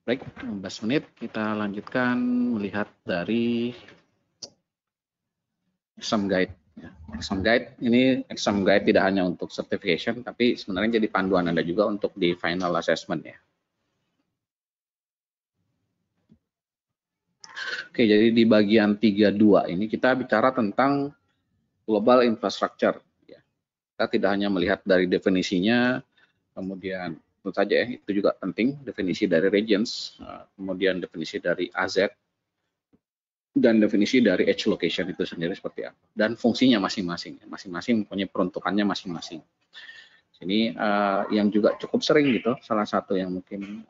Baik, 15 menit kita lanjutkan melihat dari exam guide. Exam guide ini exam guide tidak hanya untuk certification, tapi sebenarnya jadi panduan Anda juga untuk di final assessment ya. Oke, jadi di bagian 32 ini kita bicara tentang global infrastructure. Ya. Kita tidak hanya melihat dari definisinya, kemudian tentu saja ya, itu juga penting, definisi dari regions, kemudian definisi dari AZ, dan definisi dari edge location itu sendiri seperti apa, dan fungsinya masing-masing, punya peruntukannya masing-masing. Ini yang juga cukup sering gitu, salah satu yang mungkin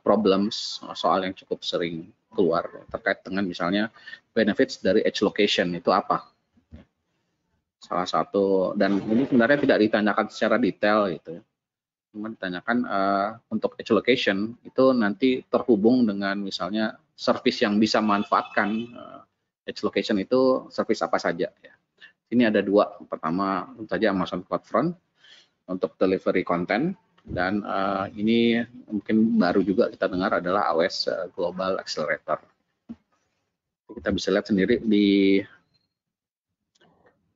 problems, soal yang cukup sering keluar terkait dengan misalnya benefits dari edge location itu apa. Salah satu, dan ini sebenarnya tidak ditanyakan secara detail gitu, cuma ditanyakan untuk edge location itu nanti terhubung dengan misalnya service yang bisa memanfaatkan edge location itu service apa saja ya. Ini ada dua, pertama tentu saja Amazon CloudFront untuk delivery content, dan ini mungkin baru juga kita dengar adalah AWS Global Accelerator. Kita bisa lihat sendiri di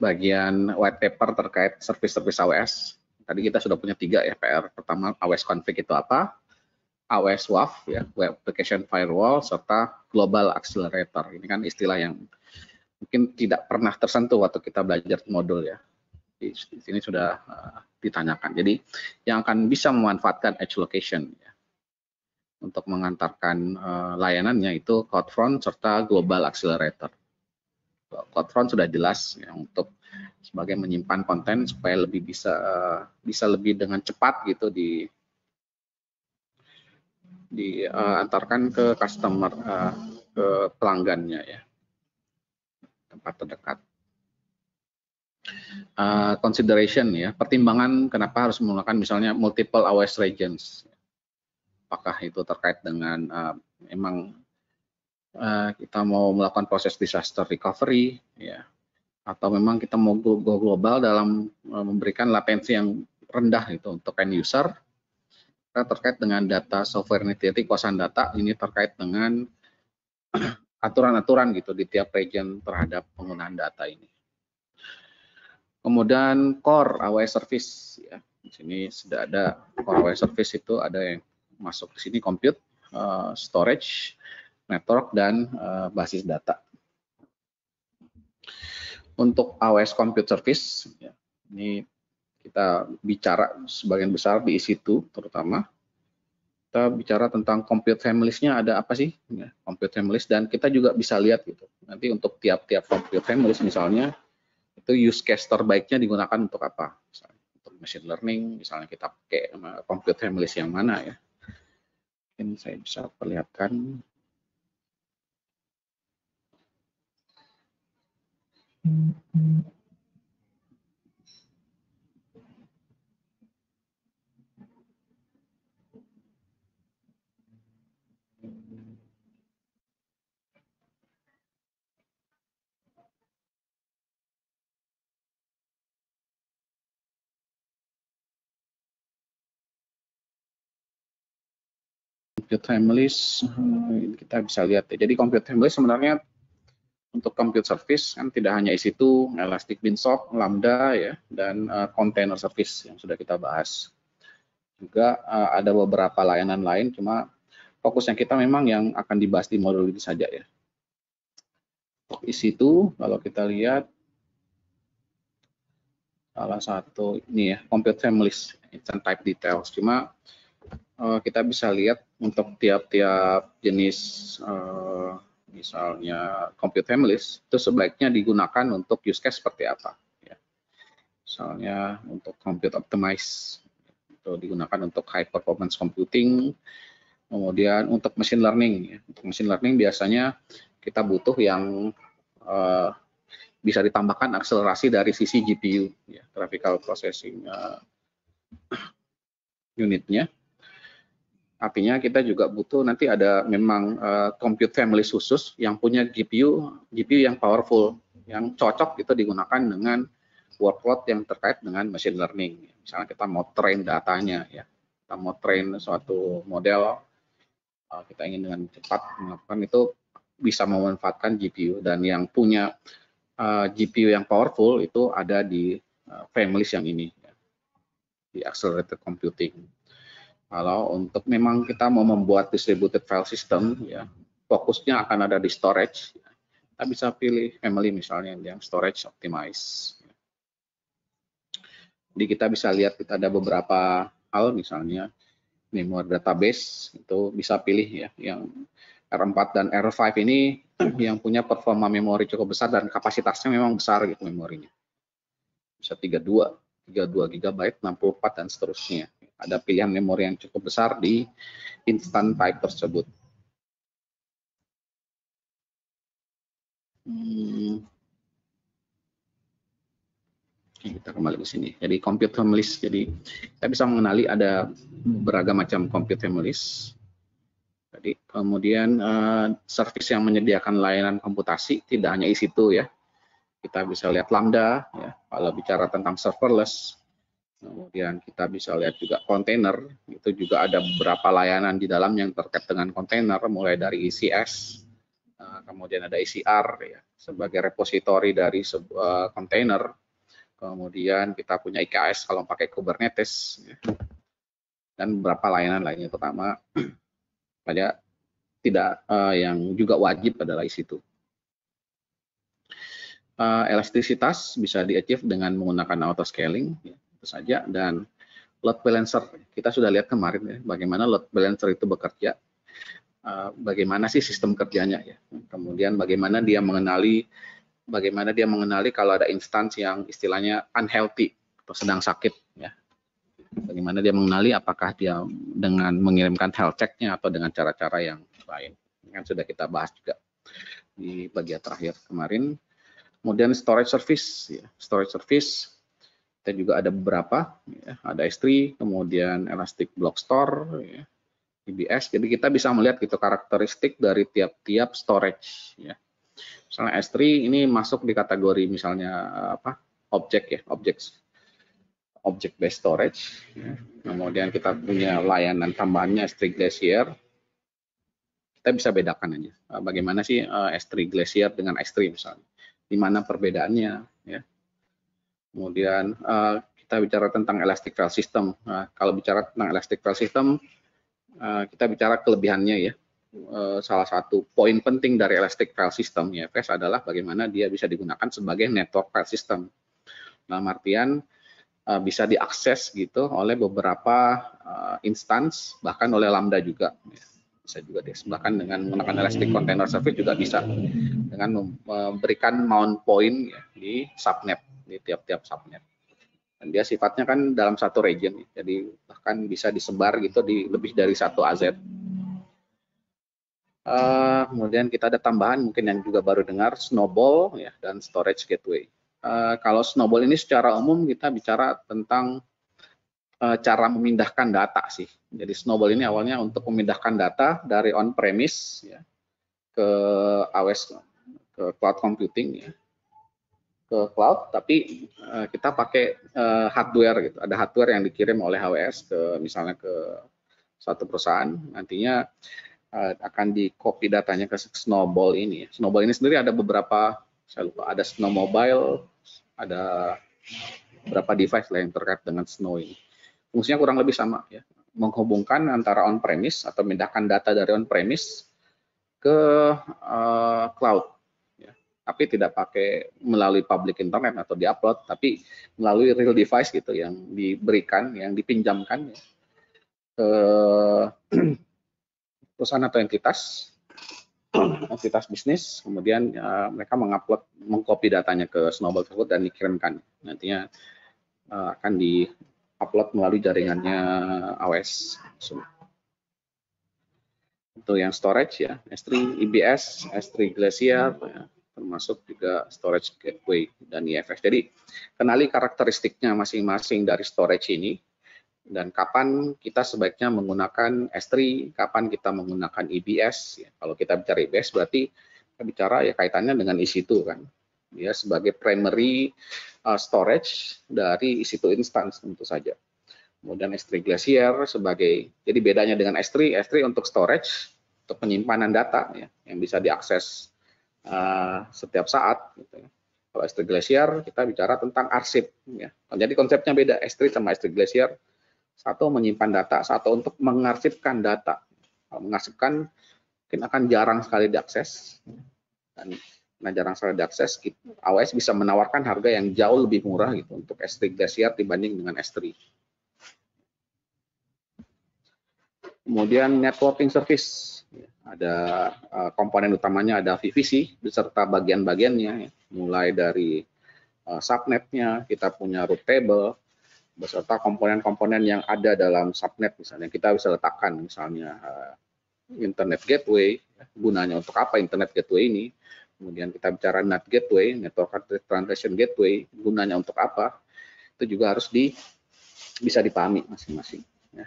bagian white paper terkait service-service AWS. Tadi kita sudah punya 3 ya PR. Pertama, AWS Config itu apa? AWS WAF ya, Web Application Firewall, serta Global Accelerator. Ini kan istilah yang mungkin tidak pernah tersentuh waktu kita belajar modul ya. Di sini sudah ditanyakan. Jadi yang akan bisa memanfaatkan edge location ya, untuk mengantarkan layanannya itu CloudFront serta Global Accelerator. CloudFront sudah jelas ya, untuk sebagai menyimpan konten supaya lebih bisa lebih dengan cepat gitu diantarkan ke customer, ke pelanggannya ya, tempat terdekat. Consideration ya, pertimbangan kenapa harus menggunakan misalnya multiple AWS regions. Apakah itu terkait dengan memang kita mau melakukan proses disaster recovery ya, atau memang kita mau go global dalam memberikan latensi yang rendah itu untuk end user. Terkait dengan data sovereignty, kekuasaan data ini terkait dengan aturan-aturan gitu di tiap region terhadap penggunaan data ini. Kemudian core AWS service ya. Di sini sudah ada core AWS service, itu ada yang masuk di sini compute, storage, network, dan basis data. Untuk AWS compute service ya, ini kita bicara sebagian besar di EC2 terutama. Kita bicara tentang compute families-nya ada apa sih? Ya, compute families, dan kita juga bisa lihat gitu. Nanti untuk tiap-tiap compute families misalnya itu use case terbaiknya digunakan untuk apa? Misalnya untuk machine learning, misalnya kita pakai compute families yang mana ya? Mungkin saya bisa perlihatkan. Compute families kita bisa lihat ya. Jadi compute families sebenarnya untuk compute service kan tidak hanya EC2, Elastic Beanstalk, Lambda ya, dan container service yang sudah kita bahas. Juga ada beberapa layanan lain, cuma fokusnya kita memang yang akan dibahas di modul ini saja ya. Untuk EC2 kalau kita lihat salah satu ini ya, compute families, instant type details. Cuma kita bisa lihat untuk tiap-tiap jenis misalnya compute families itu sebaiknya digunakan untuk use case seperti apa ya. Misalnya untuk compute optimize itu digunakan untuk high performance computing. Kemudian untuk machine learning ya. Untuk machine learning biasanya kita butuh yang bisa ditambahkan akselerasi dari sisi GPU ya, graphical processing unitnya. Artinya kita juga butuh nanti ada memang compute family khusus yang punya GPU yang powerful, yang cocok itu digunakan dengan workload yang terkait dengan machine learning. Misalnya kita mau train datanya ya, kita mau train suatu model kita ingin dengan cepat melakukan itu, bisa memanfaatkan GPU. Dan yang punya GPU yang powerful itu ada di families yang ini, di accelerated computing. Kalau untuk memang kita mau membuat distributed file system, ya fokusnya akan ada di storage, kita bisa pilih family misalnya yang storage optimize. Jadi kita bisa lihat kita ada beberapa hal, misalnya memory database itu bisa pilih ya, yang R4 dan R5 ini yang punya performa memori cukup besar dan kapasitasnya memang besar gitu memorinya. Bisa 32 GB, 64 dan seterusnya. Ada pilihan memori yang cukup besar di instant type tersebut. Kita kembali ke sini. Jadi compute families. Jadi kita bisa mengenali ada beragam macam compute families. Jadi kemudian service yang menyediakan layanan komputasi tidak hanya EC2 ya. Kita bisa lihat Lambda ya, kalau bicara tentang serverless. Kemudian kita bisa lihat juga kontainer, itu juga ada beberapa layanan di dalam yang terkait dengan kontainer, mulai dari ECS, kemudian ada ECR ya, sebagai repository dari sebuah kontainer. Kemudian kita punya IKS kalau pakai Kubernetes ya, dan beberapa layanan lainnya, terutama pada tidak yang juga wajib adalah EC2. Elastisitas bisa di-achieve dengan menggunakan auto scaling ya, itu saja, dan load balancer kita sudah lihat kemarin ya, bagaimana load balancer itu bekerja, bagaimana sih sistem kerjanya ya, kemudian bagaimana dia mengenali kalau ada instance yang istilahnya unhealthy atau sedang sakit ya, bagaimana dia mengenali apakah dia dengan mengirimkan health check-nya atau dengan cara-cara yang lain, yang sudah kita bahas juga di bagian terakhir kemarin. Kemudian storage service, ya. Storage service kita juga ada beberapa, ya. Ada S3, kemudian Elastic Block Store, ya. EBS. Jadi kita bisa melihat gitu karakteristik dari tiap-tiap storage. Ya. Misalnya S3 ini masuk di kategori misalnya apa? Objek ya, object based storage. Ya. Kemudian kita punya layanan tambahannya S3 Glacier. Kita bisa bedakan aja. Bagaimana sih S3 Glacier dengan S3 misalnya? Di mana perbedaannya ya. Kemudian kita bicara tentang elastic file system. Kalau bicara tentang elastic file system, kita bicara kelebihannya ya. Salah satu poin penting dari elastic file system EFS adalah bagaimana dia bisa digunakan sebagai network file system. Dalam artian bisa diakses gitu oleh beberapa instance, bahkan oleh Lambda juga. Bisa juga disebabkan dengan menggunakan Elastic Container Service juga bisa dengan memberikan mount point ya, di subnet, di tiap-tiap subnet. Dan dia sifatnya kan dalam satu region, jadi bahkan bisa disebar gitu di lebih dari satu AZ. Kemudian kita ada tambahan mungkin yang juga baru dengar, Snowball ya, dan Storage Gateway. Kalau Snowball ini secara umum kita bicara tentang cara memindahkan data sih. Jadi Snowball ini awalnya untuk memindahkan data dari on-premise ya, ke AWS, ke cloud computing ya, ke cloud, tapi kita pakai hardware gitu. Ada hardware yang dikirim oleh AWS ke misalnya ke satu perusahaan, nantinya akan di copy datanya ke Snowball ini. Snowball ini sendiri ada beberapa, saya lupa, ada Snow Mobile, ada beberapa device lah yang terkait dengan Snow ini. Fungsinya kurang lebih sama ya, menghubungkan antara on-premise atau memindahkan data dari on-premise ke cloud ya. Tapi tidak pakai melalui public internet atau diupload, tapi melalui real device gitu yang diberikan, yang dipinjamkan ya, ke perusahaan atau entitas bisnis, kemudian mereka mengupload, mengcopy datanya ke Snowball tersebut dan dikirimkan. Nantinya akan di-upload melalui jaringannya AWS. Itu yang storage ya, S3 EBS, S3 Glacier, ya, termasuk juga storage gateway dan EFS. Jadi kenali karakteristiknya masing-masing dari storage ini, dan kapan kita sebaiknya menggunakan S3, kapan kita menggunakan EBS. Ya, kalau kita bicara EBS berarti kita bicara ya kaitannya dengan EC2 kan. Dia sebagai primary storage dari EC2 instance tentu saja. Kemudian S3 Glacier sebagai, jadi bedanya dengan S3 untuk storage untuk penyimpanan data ya, yang bisa diakses setiap saat. Gitu ya. Kalau S3 Glacier kita bicara tentang arsip. Ya. Jadi konsepnya beda, S3 sama S3 Glacier. Satu menyimpan data, satu untuk mengarsipkan data. Kalau mengarsipkan mungkin akan jarang sekali diakses. Dan jarang sekali diakses, AWS bisa menawarkan harga yang jauh lebih murah gitu untuk S3 Glacier dibanding dengan S3. Kemudian networking service. Ada komponen utamanya ada VPC beserta bagian-bagiannya, mulai dari subnetnya, kita punya route table, beserta komponen-komponen yang ada dalam subnet, misalnya kita bisa letakkan misalnya internet gateway, gunanya untuk apa internet gateway ini, kemudian kita bicara NAT gateway, network translation gateway, gunanya untuk apa, itu juga harus bisa dipahami masing-masing. Ya.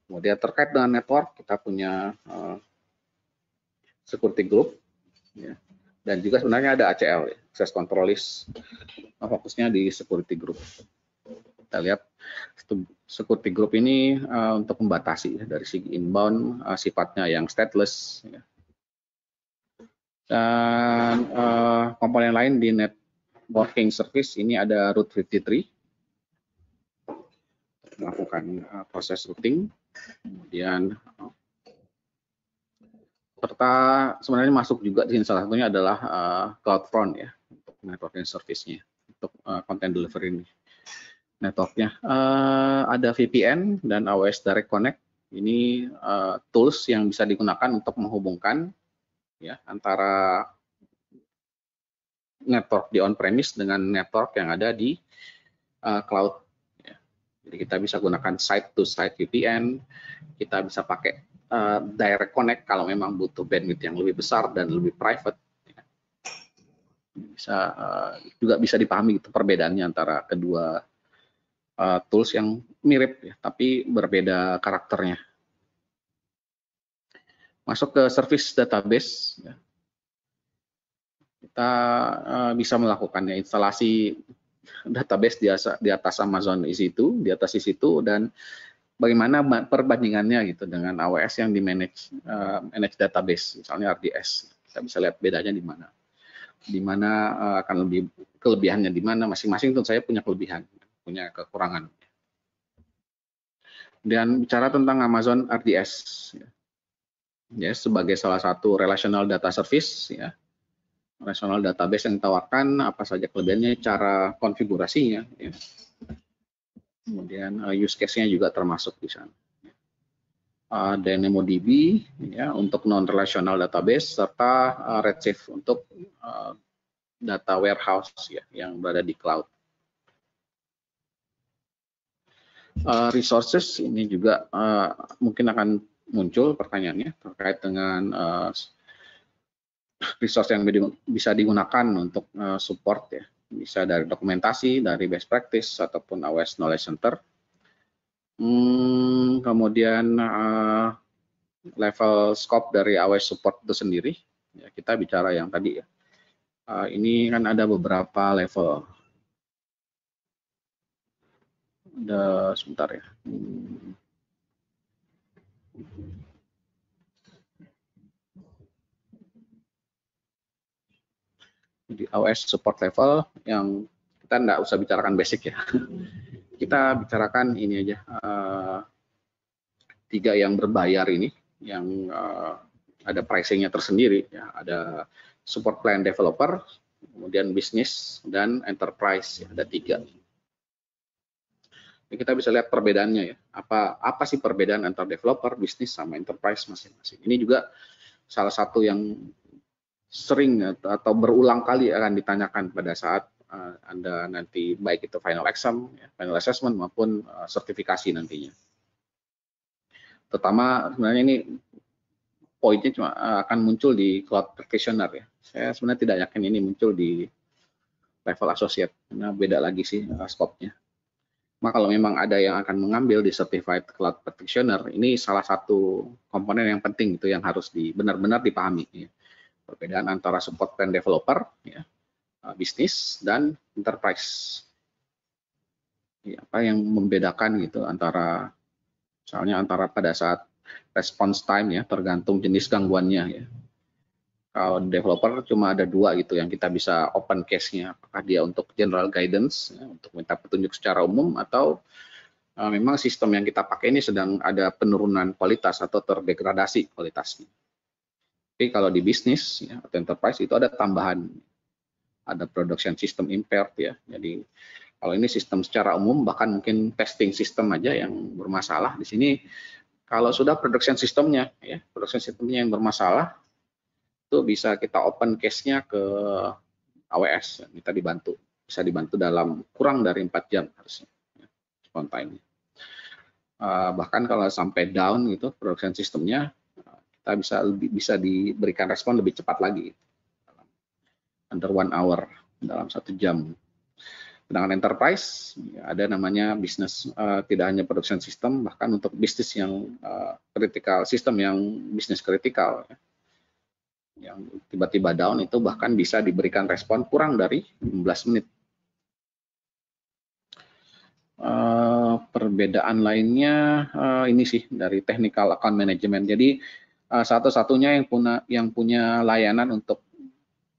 Kemudian terkait dengan network, kita punya security group, ya. Dan juga sebenarnya ada ACL, ya, access control list, fokusnya di security group. Kita lihat security group ini untuk membatasi ya, dari segi inbound sifatnya yang stateless. Ya. Dan komponen lain di networking service ini ada Route 53, melakukan proses routing, kemudian serta sebenarnya masuk juga di sini salah satunya adalah CloudFront ya untuk networking service-nya, untuk content delivery networknya. Ada VPN dan AWS Direct Connect. Ini tools yang bisa digunakan untuk menghubungkan ya antara network di on-premise dengan network yang ada di cloud. Ya. Jadi kita bisa gunakan site-to-site VPN, kita bisa pakai direct connect kalau memang butuh bandwidth yang lebih besar dan lebih private. Ya. Juga bisa dipahami gitu perbedaannya antara kedua tools yang mirip ya, tapi berbeda karakternya. Masuk ke service database, ya. Kita bisa melakukannya instalasi database di atas Amazon EC2, di atas EC2, dan bagaimana perbandingannya gitu dengan AWS yang di manage database, misalnya RDS. Kita bisa lihat bedanya di mana akan lebih kelebihannya di mana, masing-masing tentu saya punya kelebihan, punya kekurangan. Dan bicara tentang Amazon RDS, ya sebagai salah satu relational data service, ya relational database yang ditawarkan, apa saja kelebihannya, cara konfigurasinya, ya. Kemudian use case-nya juga termasuk di sana. DynamoDB ya untuk non-relational database, serta Redshift untuk data warehouse ya yang berada di cloud. Resources ini juga mungkin akan muncul pertanyaannya terkait dengan resource yang bisa digunakan untuk support ya, bisa dari dokumentasi, dari best practice ataupun AWS Knowledge Center. Kemudian level scope dari AWS support itu sendiri, ya, kita bicara yang tadi ya. Ini kan ada beberapa level. Ada sebentar ya. Jadi AWS support level yang kita nggak usah bicarakan basic ya. Kita bicarakan ini aja, 3 yang berbayar ini, yang ada pricing-nya tersendiri. Ya. Ada support plan developer, kemudian bisnis, dan enterprise. Ya. Ada 3. Ini kita bisa lihat perbedaannya ya. Apa sih perbedaan antara developer, bisnis, sama enterprise masing-masing. Ini juga salah satu yang sering atau berulang kali akan ditanyakan pada saat Anda nanti baik itu final exam, final assessment maupun sertifikasi nantinya. Terutama sebenarnya ini poinnya cuma akan muncul di cloud practitioner ya. Saya sebenarnya tidak yakin ini muncul di level associate, karena beda lagi sih scope-nya. Maka kalau memang ada yang akan mengambil di certified cloud practitioner, ini salah satu komponen yang penting itu yang harus benar-benar dipahami. Ya. Perbedaan antara support plan developer, ya, bisnis, dan enterprise. Ya, apa yang membedakan gitu antara, misalnya antara pada saat response time ya, tergantung jenis gangguannya ya. Kalau developer cuma ada 2 gitu yang kita bisa open case-nya, apakah dia untuk general guidance ya, untuk minta petunjuk secara umum, atau memang sistem yang kita pakai ini sedang ada penurunan kualitas atau terdegradasi kualitasnya. Tapi kalau di bisnis ya, atau enterprise itu ada tambahan, ada production system impaired ya. Jadi kalau ini sistem secara umum, bahkan mungkin testing system aja yang bermasalah. Di sini kalau sudah production systemnya ya, production systemnya yang bermasalah, itu bisa kita open case-nya ke AWS, kita dibantu, bisa dibantu dalam kurang dari 4 jam harusnya response time. Bahkan kalau sampai down gitu production systemnya, kita bisa diberikan respon lebih cepat lagi, under 1 hour, dalam 1 jam. Sedangkan enterprise ada namanya bisnis, tidak hanya production system, bahkan untuk bisnis yang critical, sistem yang bisnis kritikal yang tiba-tiba down itu bahkan bisa diberikan respon kurang dari 15 menit. Perbedaan lainnya ini sih dari technical account management. Jadi satu-satunya yang punya layanan untuk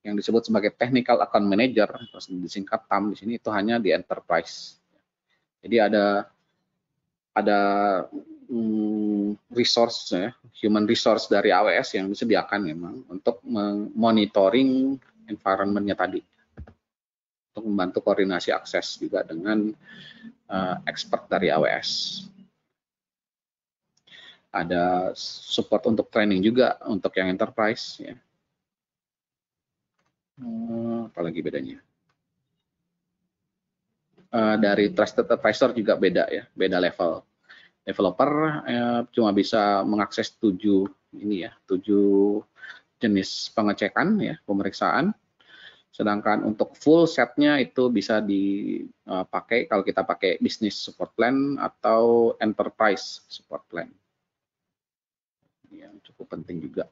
yang disebut sebagai technical account manager, disingkat TAM di sini, itu hanya di enterprise. Jadi ada resource ya, human resource dari AWS yang disediakan memang untuk monitoring environment-nya tadi, untuk membantu koordinasi akses juga dengan expert dari AWS. Ada support untuk training juga untuk yang enterprise ya. Apalagi bedanya? Dari trusted advisor juga beda ya, beda level. Developer cuma bisa mengakses 7 jenis pengecekan ya, pemeriksaan. Sedangkan untuk full setnya itu bisa dipakai kalau kita pakai business support plan atau enterprise support plan. Yang cukup penting juga.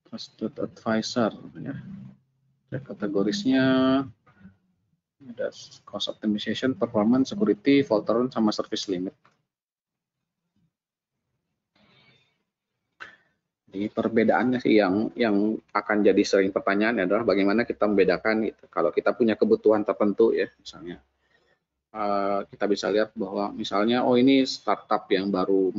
Trusted advisor ya. Kategorisnya ada cost optimization, performance, security, fault tolerance, sama service limit. Jadi perbedaannya sih yang akan jadi sering pertanyaan adalah bagaimana kita membedakan gitu. Kalau kita punya kebutuhan tertentu ya, misalnya kita bisa lihat bahwa misalnya ini startup yang baru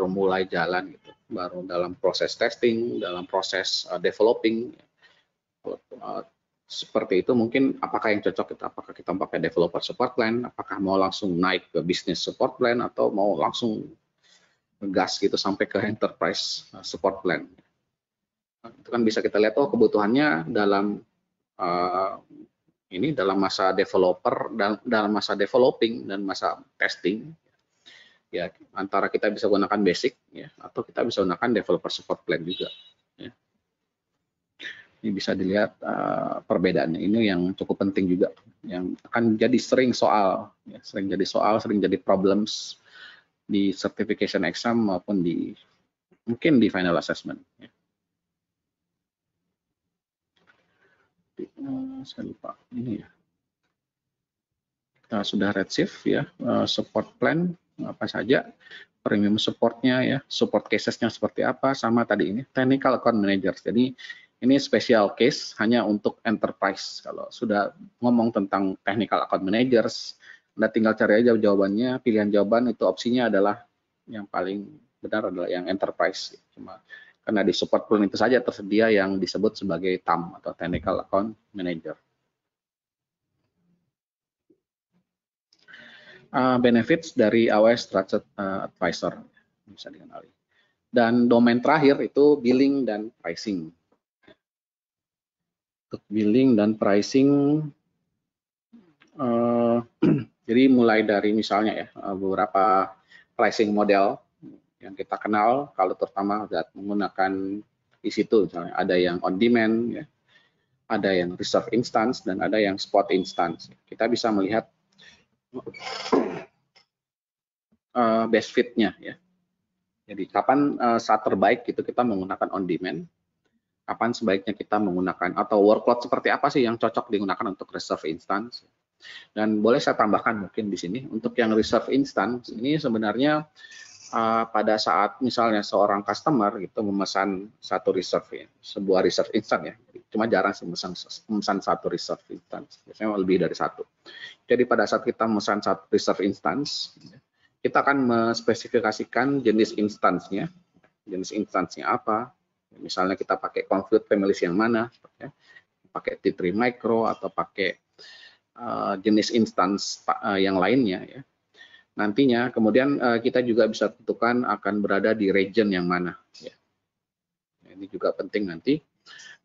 mulai jalan gitu, baru dalam proses testing, dalam proses developing. Seperti itu mungkin apakah yang cocok kita, apakah kita pakai developer support plan, apakah mau langsung naik ke business support plan atau mau langsung gas gitu sampai ke enterprise support plan. Itu kan bisa kita lihat kebutuhannya dalam dalam masa developer, dalam masa developing dan masa testing ya, antara kita bisa gunakan basic ya, atau kita bisa gunakan developer support plan juga ya. Ini bisa dilihat perbedaannya, ini yang cukup penting juga, yang akan jadi sering jadi problems di certification exam maupun mungkin di final assessment. Ya. Saya lupa ini ya. Kita sudah Redshift ya, support plan apa saja, premium supportnya ya, support casesnya seperti apa, sama tadi ini technical account managers. Jadi ini special case hanya untuk enterprise. Kalau sudah ngomong tentang technical account managers, Anda tinggal cari aja jawabannya, pilihan jawaban itu opsinya adalah yang paling benar adalah yang enterprise. Cuma karena di support plan itu saja tersedia yang disebut sebagai TAM atau technical account manager. Benefits dari AWS Trusted Advisor bisa dikenali. Dan domain terakhir itu billing dan pricing. Untuk billing dan pricing, jadi mulai dari misalnya ya beberapa pricing model yang kita kenal, kalau terutama menggunakan di situ, misalnya ada yang on demand, ya, ada yang reserve instance, dan ada yang spot instance. Kita bisa melihat best fit-nya ya. Jadi kapan saat terbaik gitu kita menggunakan on demand, kapan sebaiknya kita menggunakan, atau workload seperti apa sih yang cocok digunakan untuk reserve instance. Dan boleh saya tambahkan mungkin di sini untuk yang reserve instance ini sebenarnya pada saat misalnya seorang customer gitu memesan satu reserve ya, sebuah reserve instan ya, cuma jarang sih memesan satu reserve instan, biasanya lebih dari satu. Jadi pada saat kita memesan satu reserve instance, kita akan mespesifikasikan jenis instansinya apa, misalnya kita pakai Confluent Families yang mana, ya, pakai T3 Micro atau pakai jenis instance yang lainnya ya. Nantinya kemudian kita juga bisa tentukan akan berada di region yang mana ya. Ini juga penting nanti.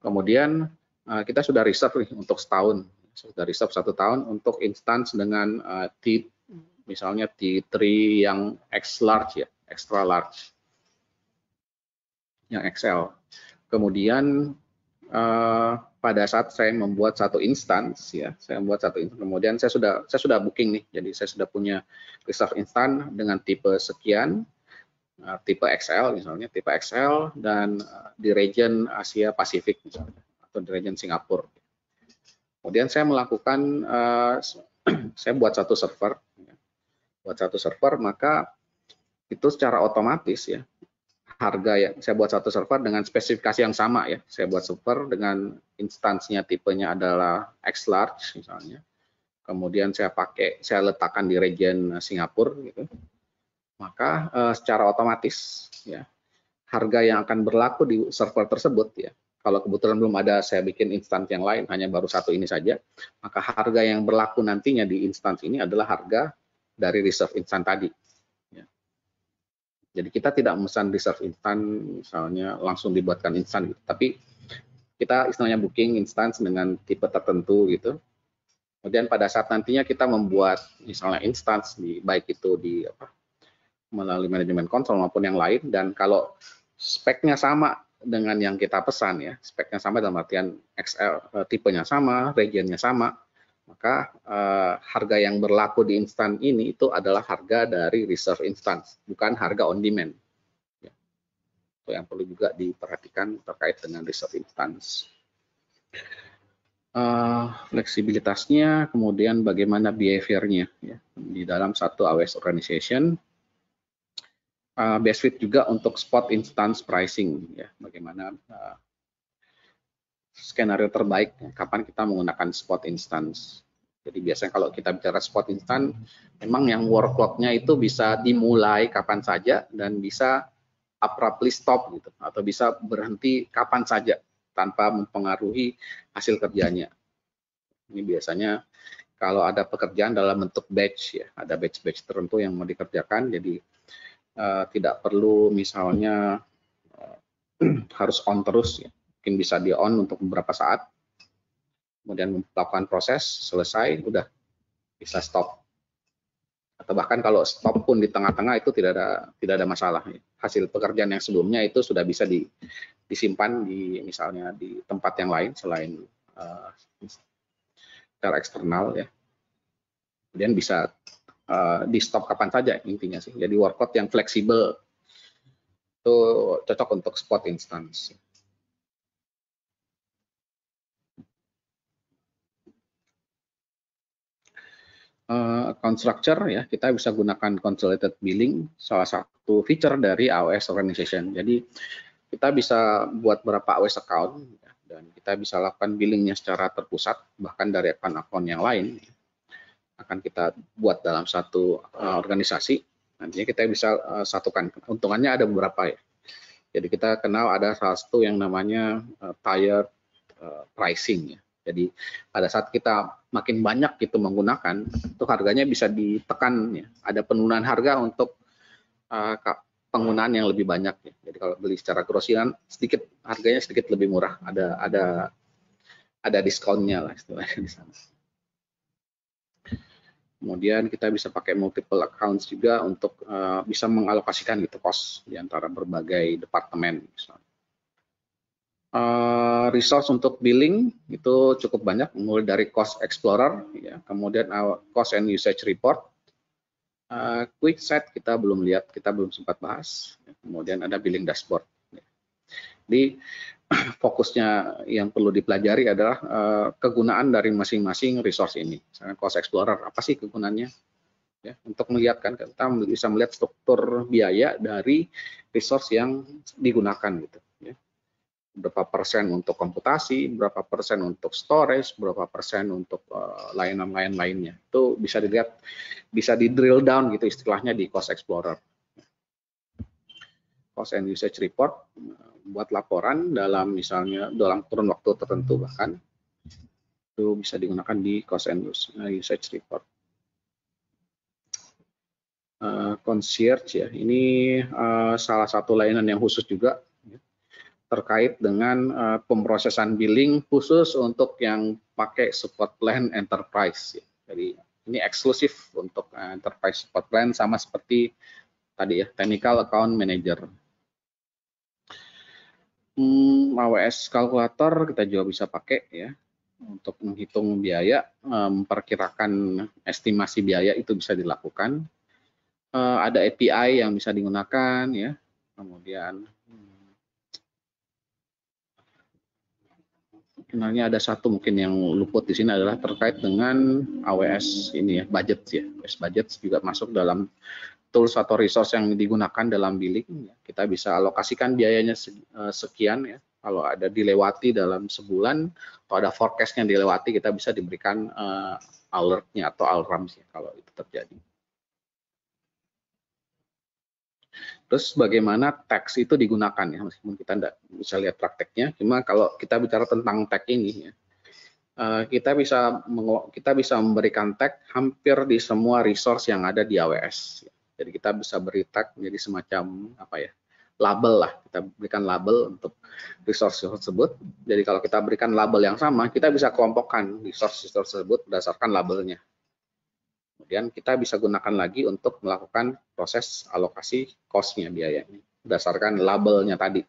Kemudian kita sudah reserve nih untuk setahun, sudah reserve 1 tahun untuk instance dengan misalnya T3 yang X large ya, extra large, yang XL. Kemudian pada saat saya membuat satu instance ya, kemudian saya sudah booking nih, jadi saya sudah punya reserve instan dengan tipe sekian, tipe XL misalnya, tipe XL dan di region Asia Pasifik misalnya, atau di region Singapura. Kemudian saya melakukan, saya buat satu server, maka itu secara otomatis ya, harga ya, saya buat satu server dengan spesifikasi yang sama ya, saya buat server dengan instansinya tipenya adalah X large misalnya, kemudian saya letakkan di region Singapura gitu, maka secara otomatis ya, harga yang akan berlaku di server tersebut ya, kalau kebetulan belum ada saya bikin instansi yang lain, hanya baru satu ini saja, maka harga yang berlaku nantinya di instansi ini adalah harga dari reserve instan tadi. Jadi kita tidak memesan reserve instan misalnya langsung dibuatkan instan gitu, tapi kita istilahnya booking instance dengan tipe tertentu gitu. Kemudian pada saat nantinya kita membuat misalnya instance baik itu melalui manajemen konsol maupun yang lain, dan kalau speknya sama dengan yang kita pesan ya, speknya sama dalam artian XL, tipenya sama, regionnya sama, maka harga yang berlaku di instan ini itu adalah harga dari reserve instance, bukan harga on demand. Ya. Itu yang perlu juga diperhatikan terkait dengan reserve instance. Fleksibilitasnya, kemudian bagaimana behavior-nya ya, di dalam satu AWS organization. Best fit juga untuk spot instance pricing ya, bagaimana skenario terbaik kapan kita menggunakan spot instance. Jadi biasanya kalau kita bicara spot instan, memang yang workload-nya itu bisa dimulai kapan saja dan bisa abruptly stop gitu, atau bisa berhenti kapan saja tanpa mempengaruhi hasil kerjanya. Ini biasanya kalau ada pekerjaan dalam bentuk batch ya, ada batch-batch tertentu yang mau dikerjakan, jadi tidak perlu misalnya harus on terus ya. Mungkin bisa di on untuk beberapa saat, kemudian melakukan proses, selesai, udah bisa stop. Atau bahkan kalau stop pun di tengah-tengah itu tidak ada masalah. Hasil pekerjaan yang sebelumnya itu sudah bisa disimpan misalnya di tempat yang lain selain secara eksternal ya. Kemudian bisa di stop kapan saja intinya sih. Jadi workload yang fleksibel itu cocok untuk spot instance. Account structure ya, kita bisa gunakan consolidated billing, salah satu feature dari AWS Organization. Jadi kita bisa buat beberapa AWS account ya, dan kita bisa lakukan billingnya secara terpusat, bahkan dari akun-akun yang lain akan kita buat dalam satu organisasi. Nantinya kita bisa satukan. Untungannya ada beberapa ya. Jadi kita kenal ada salah satu yang namanya tiered pricing ya. Jadi pada saat kita makin banyak gitu menggunakan, itu harganya bisa ditekan ya. Ada penurunan harga untuk penggunaan yang lebih banyak ya. Jadi kalau beli secara grosiran sedikit harganya sedikit lebih murah, ada diskonnya lah istilahnya di sana. Kemudian kita bisa pakai multiple accounts juga untuk bisa mengalokasikan gitu cost di antara berbagai departemen misalnya. Resource untuk billing itu cukup banyak, mulai dari cost explorer, ya, kemudian cost and usage report, quick set kita belum lihat, kita belum sempat bahas, kemudian ada billing dashboard. Jadi fokusnya yang perlu dipelajari adalah kegunaan dari masing-masing resource ini. Misalnya cost explorer, apa sih kegunaannya? ya, untuk melihat kan kita bisa melihat struktur biaya dari resource yang digunakan gitu ya. Berapa persen untuk komputasi, berapa persen untuk storage, berapa persen untuk layanan-layanan lainnya. Itu bisa dilihat, bisa di drill down gitu istilahnya di Cost Explorer. Cost and Usage Report, buat laporan dalam misalnya dalam kurun waktu tertentu bahkan, itu bisa digunakan di Cost and Usage Report. Concierge ya, ini salah satu layanan yang khusus juga terkait dengan pemrosesan billing khusus untuk yang pakai support plan enterprise. Jadi ini eksklusif untuk enterprise support plan, sama seperti tadi ya, technical account manager. AWS kalkulator kita juga bisa pakai ya untuk menghitung biaya, memperkirakan estimasi biaya itu bisa dilakukan. Ada API yang bisa digunakan ya, kemudian sebenarnya ada satu mungkin yang luput di sini adalah terkait dengan AWS ini ya, budget ya. AWS budget juga masuk dalam tools atau resource yang digunakan dalam billing. Kita bisa alokasikan biayanya sekian ya. Kalau ada dilewati dalam sebulan atau ada forecast yang dilewati, kita bisa diberikan alertnya atau alarm ya, kalau itu terjadi. Terus bagaimana tax itu digunakan ya, meskipun kita tidak bisa lihat prakteknya, cuma kalau kita bicara tentang tax ini ya, kita bisa memberikan tag hampir di semua resource yang ada di AWS. Jadi kita bisa beri tag menjadi semacam apa ya, label lah. Kita berikan label untuk resource tersebut. Jadi kalau kita berikan label yang sama, kita bisa kelompokkan resource tersebut berdasarkan labelnya. Kemudian kita bisa gunakan lagi untuk melakukan proses alokasi cost-nya, biayanya, berdasarkan labelnya tadi.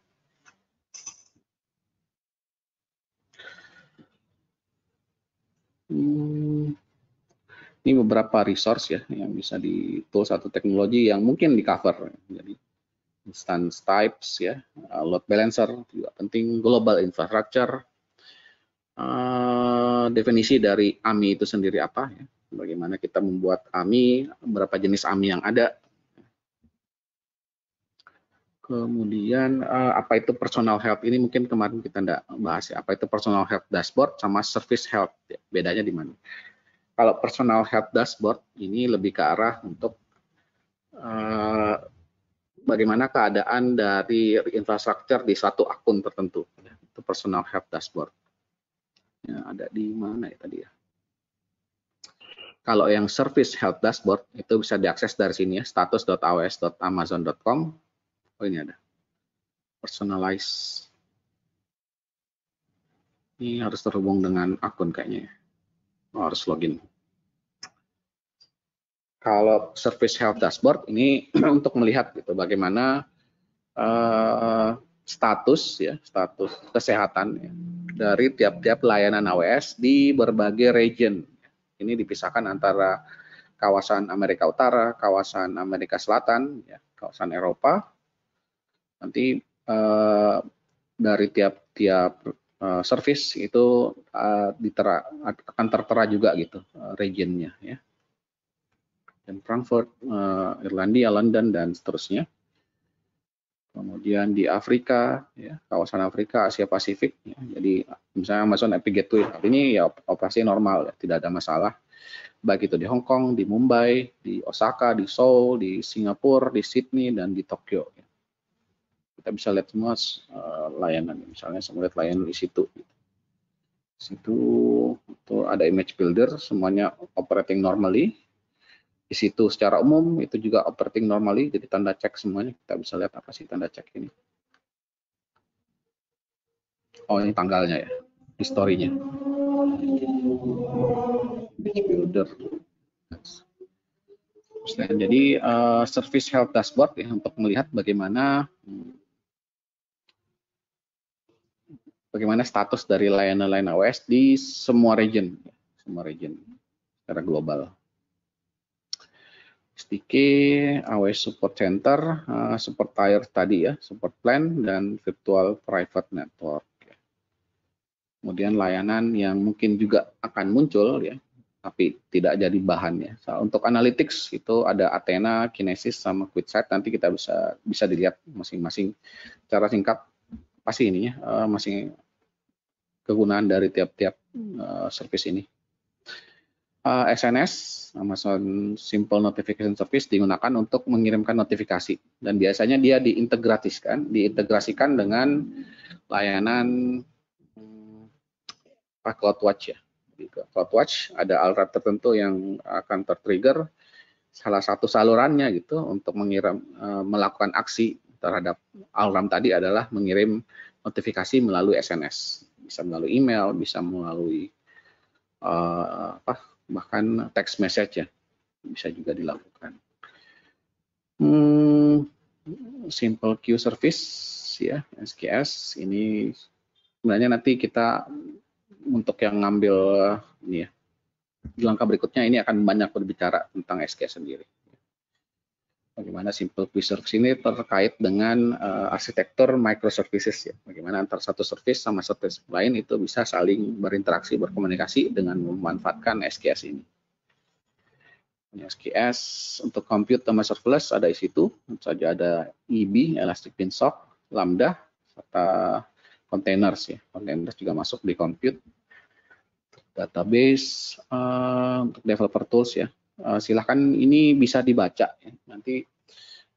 Ini beberapa resource ya yang bisa di tools atau teknologi yang mungkin di cover. Jadi instance types ya, load balancer juga penting, global infrastructure, definisi dari AMI itu sendiri apa ya, bagaimana kita membuat AMI, berapa jenis AMI yang ada. Kemudian apa itu personal health, ini mungkin kemarin kita tidak bahas ya, apa itu personal health dashboard sama service health ya, bedanya di mana. Kalau personal health dashboard ini lebih ke arah untuk bagaimana keadaan dari infrastruktur di suatu akun tertentu. Itu personal health dashboard. Ya, ada di mana ya tadi ya? Kalau yang service health dashboard itu bisa diakses dari sini ya, status.aws.amazon.com. Oh, ini ada. Personalize. Ini harus terhubung dengan akun kayaknya ya. Harus login. Kalau service health dashboard ini untuk melihat gitu bagaimana status kesehatan ya, dari tiap-tiap layanan AWS di berbagai region. Ini dipisahkan antara kawasan Amerika Utara, kawasan Amerika Selatan, ya, kawasan Eropa. Nanti dari tiap-tiap service itu akan tertera juga gitu regionnya ya. Dan Frankfurt, Irlandia, London dan seterusnya. Kemudian di Afrika, ya, kawasan Afrika, Asia Pasifik. Ya, jadi misalnya Amazon Epic Gateway ini ya operasi normal, ya, tidak ada masalah. Baik itu di Hong Kong, di Mumbai, di Osaka, di Seoul, di Singapura, di Sydney dan di Tokyo. Ya. Kita bisa lihat semua layanan, misalnya saya lihat layanan di situ. Di situ itu ada image builder, semuanya operating normally. Di situ secara umum itu juga operating normally, jadi tanda cek semuanya. Kita bisa lihat apa sih tanda cek ini. Oh, ini tanggalnya ya, historinya. Image builder. Jadi service health dashboard ya, untuk melihat bagaimana status dari layanan-layanan AWS di semua region secara global. SDK, AWS Support Center, support tier tadi ya, support plan, dan virtual private network. Kemudian layanan yang mungkin juga akan muncul ya, tapi tidak jadi bahannya. Untuk analytics itu ada Athena, Kinesis, sama QuickSight. Nanti kita bisa dilihat masing-masing secara singkat pasti ininya masing kegunaan dari tiap-tiap service ini. SNS, Amazon Simple Notification Service, digunakan untuk mengirimkan notifikasi, dan biasanya dia diintegrasikan dengan layanan CloudWatch ya. Di CloudWatch ada alarm tertentu yang akan tertrigger. Salah satu salurannya gitu untuk melakukan aksi terhadap alarm tadi adalah mengirim notifikasi melalui SNS, bisa melalui email, bisa melalui bahkan text message ya, bisa juga dilakukan. Simple Queue Service ya, SQS ini sebenarnya nanti kita untuk yang ngambil ini ya, di langkah berikutnya ini akan banyak berbicara tentang SQS sendiri. Bagaimana Simple Queue Service ini terkait dengan arsitektur microservices ya. Bagaimana antar satu service sama service lain itu bisa saling berinteraksi, berkomunikasi dengan memanfaatkan SQS ini. SQS untuk compute sama serverless ada di situ. Tentu saja ada EB, Elastic Beanstalk, Lambda, serta containers ya. Containers juga masuk di compute. Database untuk developer tools ya. Silahkan ini bisa dibaca ya. Nanti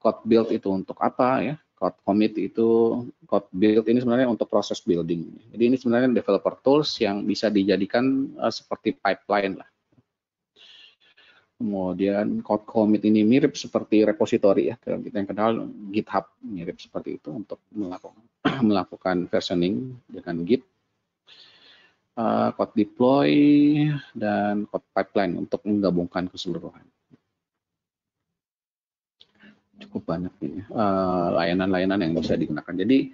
code build itu untuk apa ya, code commit itu, code build ini sebenarnya untuk proses building. Jadi ini sebenarnya developer tools yang bisa dijadikan seperti pipeline lah. Kemudian code commit ini mirip seperti repository ya, kita yang kenal GitHub, mirip seperti itu untuk melakukan versioning dengan Git. Code deploy dan code pipeline untuk menggabungkan keseluruhan. Cukup banyak ini layanan-layanan yang bisa digunakan. Jadi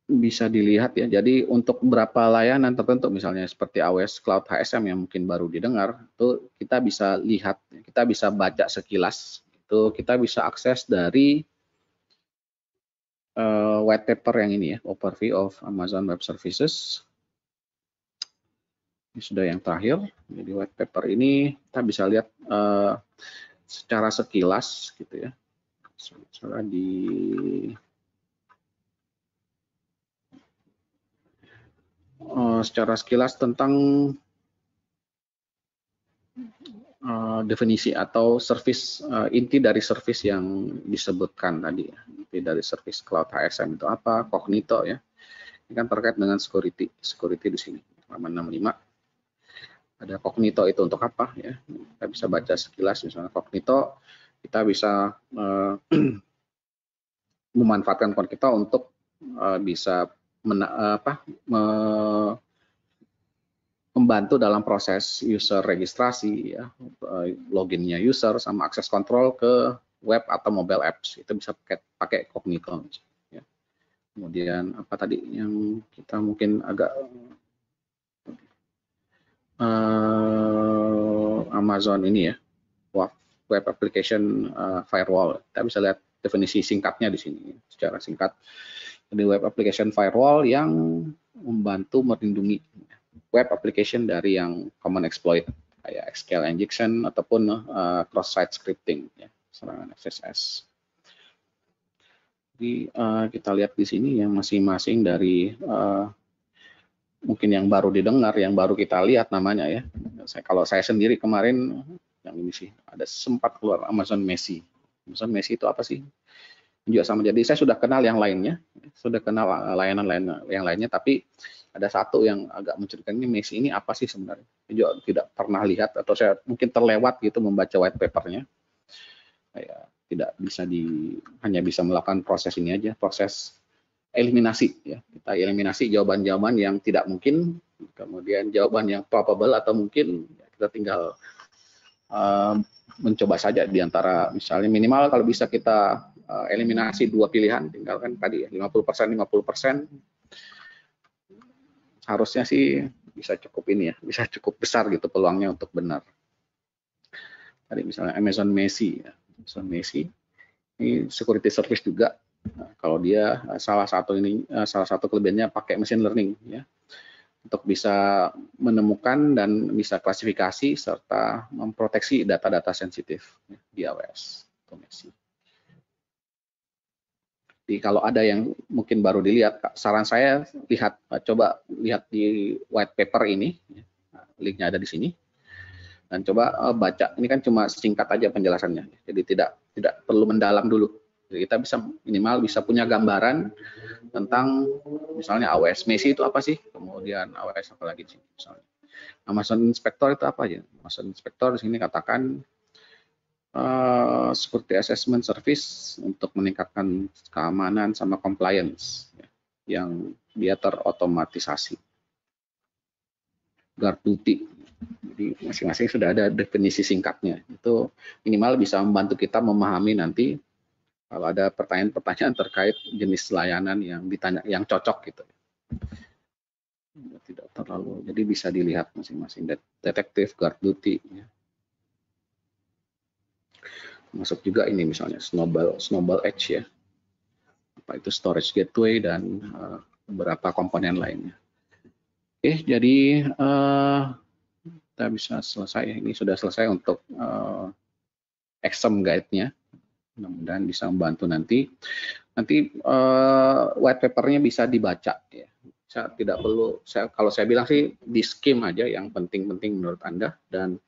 bisa dilihat ya. Jadi untuk beberapa layanan tertentu, misalnya seperti AWS Cloud HSM yang mungkin baru didengar, itu kita bisa lihat, kita bisa baca sekilas. Itu kita bisa akses dari white paper yang ini ya, Overview of Amazon Web Services. Ini sudah yang terakhir. Jadi white paper ini kita bisa lihat secara sekilas gitu ya. Secara sekilas tentang definisi atau service, inti dari service yang disebutkan tadi ya. Inti dari service Cloud HSM itu apa? Cognito ya. Ini kan terkait dengan security di sini. Halaman 65. Ada Cognito itu untuk apa ya? Kita bisa baca sekilas, misalnya Cognito kita bisa memanfaatkan Cognito untuk bisa membantu dalam proses user registrasi ya, loginnya user sama akses kontrol ke web atau mobile apps, itu bisa pakai Cognito ya. Kemudian apa tadi yang kita mungkin agak Amazon ini ya, web application firewall, kita bisa lihat definisi singkatnya di sini secara singkat. Jadi web application firewall yang membantu melindungi web application dari yang common exploit kayak SQL injection ataupun cross-site scripting ya, serangan XSS. Jadi kita lihat di sini yang masing-masing dari mungkin yang baru didengar, yang baru kita lihat namanya ya. Kalau saya sendiri kemarin yang ini sih ada sempat keluar Amazon Messi. Amazon Messi itu apa sih? Juga sama. Jadi saya sudah kenal yang lainnya, sudah kenal layanan yang lainnya, tapi ada satu yang agak mencurigakan, ini Messi ini apa sih sebenarnya? Saya juga tidak pernah lihat atau saya mungkin terlewat gitu membaca white papernya. Saya tidak bisa hanya bisa melakukan proses ini aja, proses eliminasi ya. Kita eliminasi jawaban-jawaban yang tidak mungkin, kemudian jawaban yang probable atau mungkin kita tinggal mencoba saja di antara, misalnya minimal kalau bisa kita eliminasi 2 pilihan, tinggalkan tadi ya 50%, 50%. Harusnya sih bisa cukup ini ya, bisa cukup besar gitu peluangnya untuk benar. Tadi misalnya Amazon Messi, ya. Amazon Messi ini security service juga. Nah, kalau dia salah satu kelebihannya pakai machine learning ya. untuk bisa menemukan dan bisa klasifikasi serta memproteksi data-data sensitif di AWS Automasi. Jadi kalau ada yang mungkin baru dilihat, saran saya coba lihat di white paper ini, linknya ada di sini, dan coba baca. Ini kan cuma singkat aja penjelasannya, jadi tidak perlu mendalam dulu. Jadi kita bisa minimal bisa punya gambaran tentang misalnya AWS Messi itu apa sih, kemudian AWS apa lagi sih misalnya. Amazon Inspector itu apa aja? Amazon Inspector di sini katakan seperti assessment service untuk meningkatkan keamanan sama compliance yang dia terotomatisasi. Guard duty, jadi masing-masing sudah ada definisi singkatnya. Itu minimal bisa membantu kita memahami nanti kalau ada pertanyaan-pertanyaan terkait jenis layanan yang ditanya, yang cocok gitu. Tidak terlalu, jadi bisa dilihat masing-masing. Detektif, guard duty. Ya. Masuk juga ini misalnya Snowball Edge ya. Apa itu storage gateway dan beberapa komponen lainnya. Oke, jadi kita bisa selesai. Ini sudah selesai untuk exam guide-nya. Mudah-mudahan bisa membantu nanti. Nanti white paper-nya bisa dibaca ya. Saya tidak perlu, kalau saya bilang sih di skim aja yang penting-penting menurut Anda, dan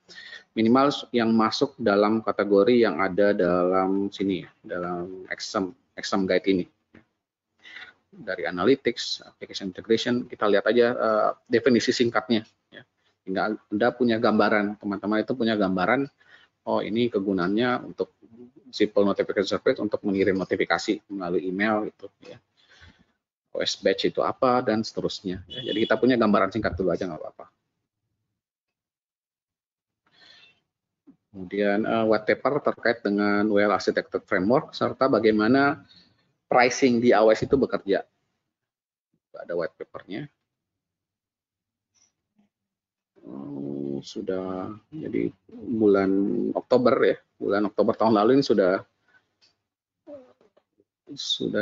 minimal yang masuk dalam kategori yang ada dalam sini, dalam exam guide ini. Dari analytics, application integration, kita lihat aja definisi singkatnya. Ya. Hingga Anda punya gambaran, teman-teman itu punya gambaran, oh ini kegunaannya untuk simple notification service untuk mengirim notifikasi melalui email itu ya. OS batch itu apa dan seterusnya ya. Jadi kita punya gambaran singkat dulu aja nggak apa-apa. Kemudian white paper terkait dengan well architected framework serta bagaimana pricing di AWS itu bekerja. Ada white papernya. Sudah jadi bulan Oktober ya, bulan Oktober tahun lalu ini sudah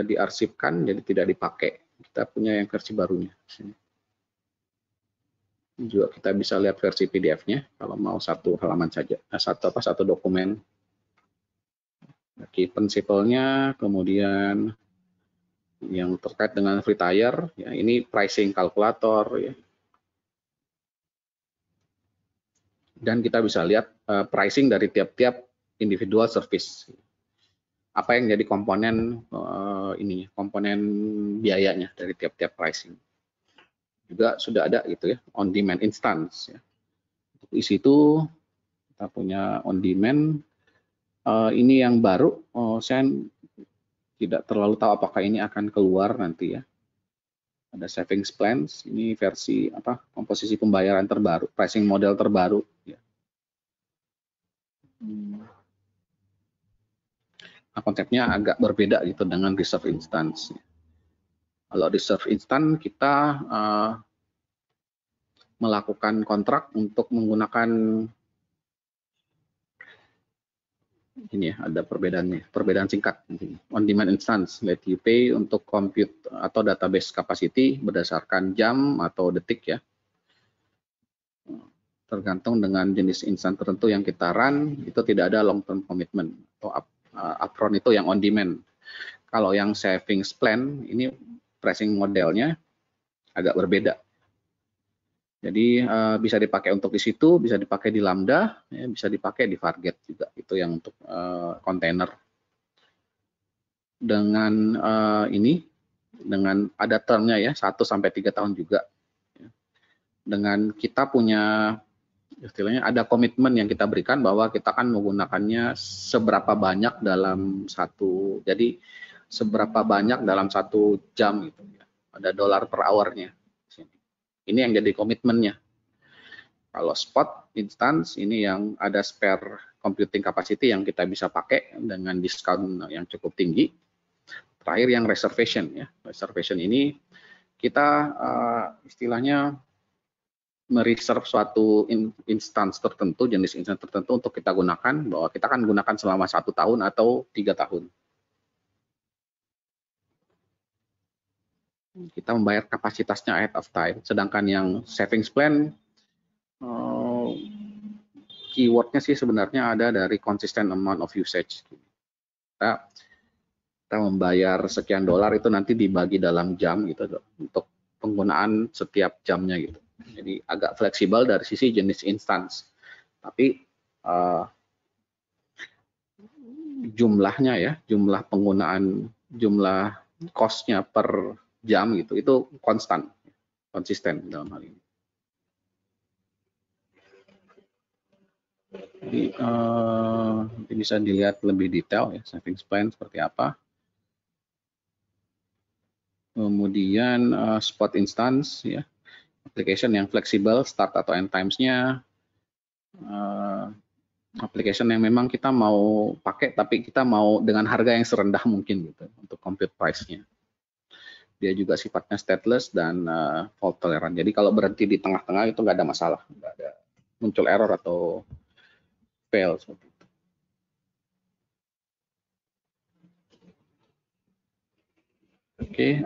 diarsipkan, jadi tidak dipakai. Kita punya yang versi barunya. Juga kita bisa lihat versi PDF-nya kalau mau satu halaman saja, satu dokumen. Key principle-nya, kemudian yang terkait dengan free tier, ya ini pricing kalkulator, ya. Dan kita bisa lihat pricing dari tiap-tiap individual service. Apa yang jadi komponen komponen biayanya dari tiap-tiap pricing. Juga sudah ada gitu ya, on demand instance ya. Di situ kita punya on demand. Ini yang baru, saya tidak terlalu tahu apakah ini akan keluar nanti ya. Ada savings plans, ini versi komposisi pembayaran terbaru, pricing model terbaru ya. Konsepnya agak berbeda gitu dengan reserve instance. Kalau reserve instance kita melakukan kontrak untuk menggunakan ini ya, ada perbedaan singkat. On demand instance, let you pay untuk compute atau database capacity berdasarkan jam atau detik ya. Tergantung dengan jenis instance tertentu yang kita run, itu tidak ada long term commitment atau upfront itu yang on demand. Kalau yang savings plan ini pricing modelnya agak berbeda. Jadi bisa dipakai untuk di situ, bisa dipakai di Lambda, ya, bisa dipakai di Fargate juga. Itu yang untuk kontainer. Dengan dengan ada termnya ya 1 sampai 3 tahun juga. Dengan kita punya istilahnya ada komitmen yang kita berikan bahwa kita akan menggunakannya seberapa banyak dalam seberapa banyak dalam 1 jam gitu ya. Ada dollar per hour-nya. Ini yang jadi komitmennya. Kalau spot instance ini yang ada spare computing capacity yang kita bisa pakai dengan diskon yang cukup tinggi. Terakhir yang reservation ya. Reservation ini kita istilahnya mereserve suatu instance tertentu, jenis instance tertentu untuk kita gunakan, bahwa kita akan gunakan selama 1 tahun atau 3 tahun. kita membayar kapasitasnya ahead of time. Sedangkan yang savings plan, keywordnya sih sebenarnya ada dari consistent amount of usage. Kita membayar sekian dolar itu nanti dibagi dalam jam gitu untuk penggunaan setiap jamnya gitu. Jadi agak fleksibel dari sisi jenis instance. Tapi jumlahnya ya, jumlah penggunaan, jumlah cost-nya per jam gitu, itu konsisten dalam hal ini. Jadi bisa dilihat lebih detail ya, savings plan seperti apa. Kemudian spot instance ya, application yang fleksibel, start atau end times-nya. Application yang memang kita mau pakai tapi kita mau dengan harga yang serendah mungkin gitu untuk compute price-nya. Dia juga sifatnya stateless dan fault tolerant. Jadi kalau berhenti di tengah-tengah itu nggak ada masalah, nggak ada muncul error atau fail seperti itu. Oke,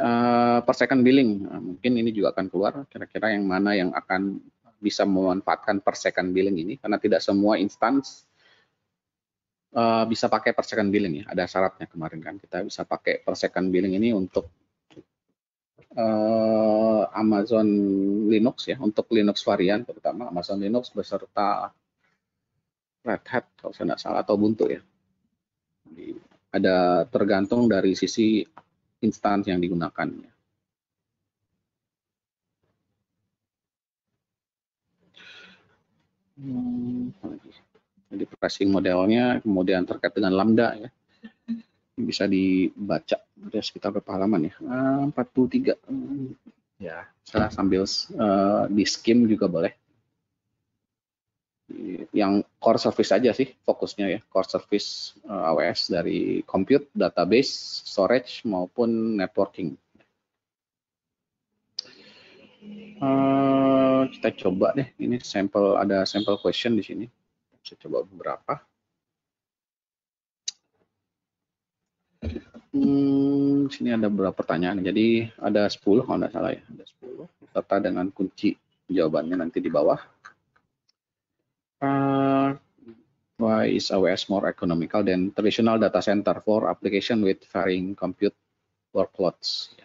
per second billing, mungkin ini juga akan keluar kira-kira yang mana yang akan bisa memanfaatkan per second billing ini, karena tidak semua instance bisa pakai per second billing ya. Ada syaratnya kemarin kan, kita bisa pakai per second billing ini untuk Amazon Linux ya, untuk Linux varian terutama Amazon Linux beserta Red Hat kalau saya tidak salah atau Ubuntu ya. Jadi ada tergantung dari sisi instansi yang digunakan. Jadi pricing modelnya, kemudian terkait dengan Lambda ya, bisa dibaca. Ada sekitar berapa halaman ya? 43. Ya, saya sambil di skim juga boleh. Yang core service aja sih fokusnya ya, core service AWS dari compute, database, storage maupun networking. Kita coba deh, ini sampel, ada sampel question di sini. Saya coba beberapa. Sini ada beberapa pertanyaan. Jadi ada 10 kalau nggak salah ya, ada 10 serta dengan kunci jawabannya nanti di bawah. Why is AWS more economical than traditional data center for application with varying compute workloads?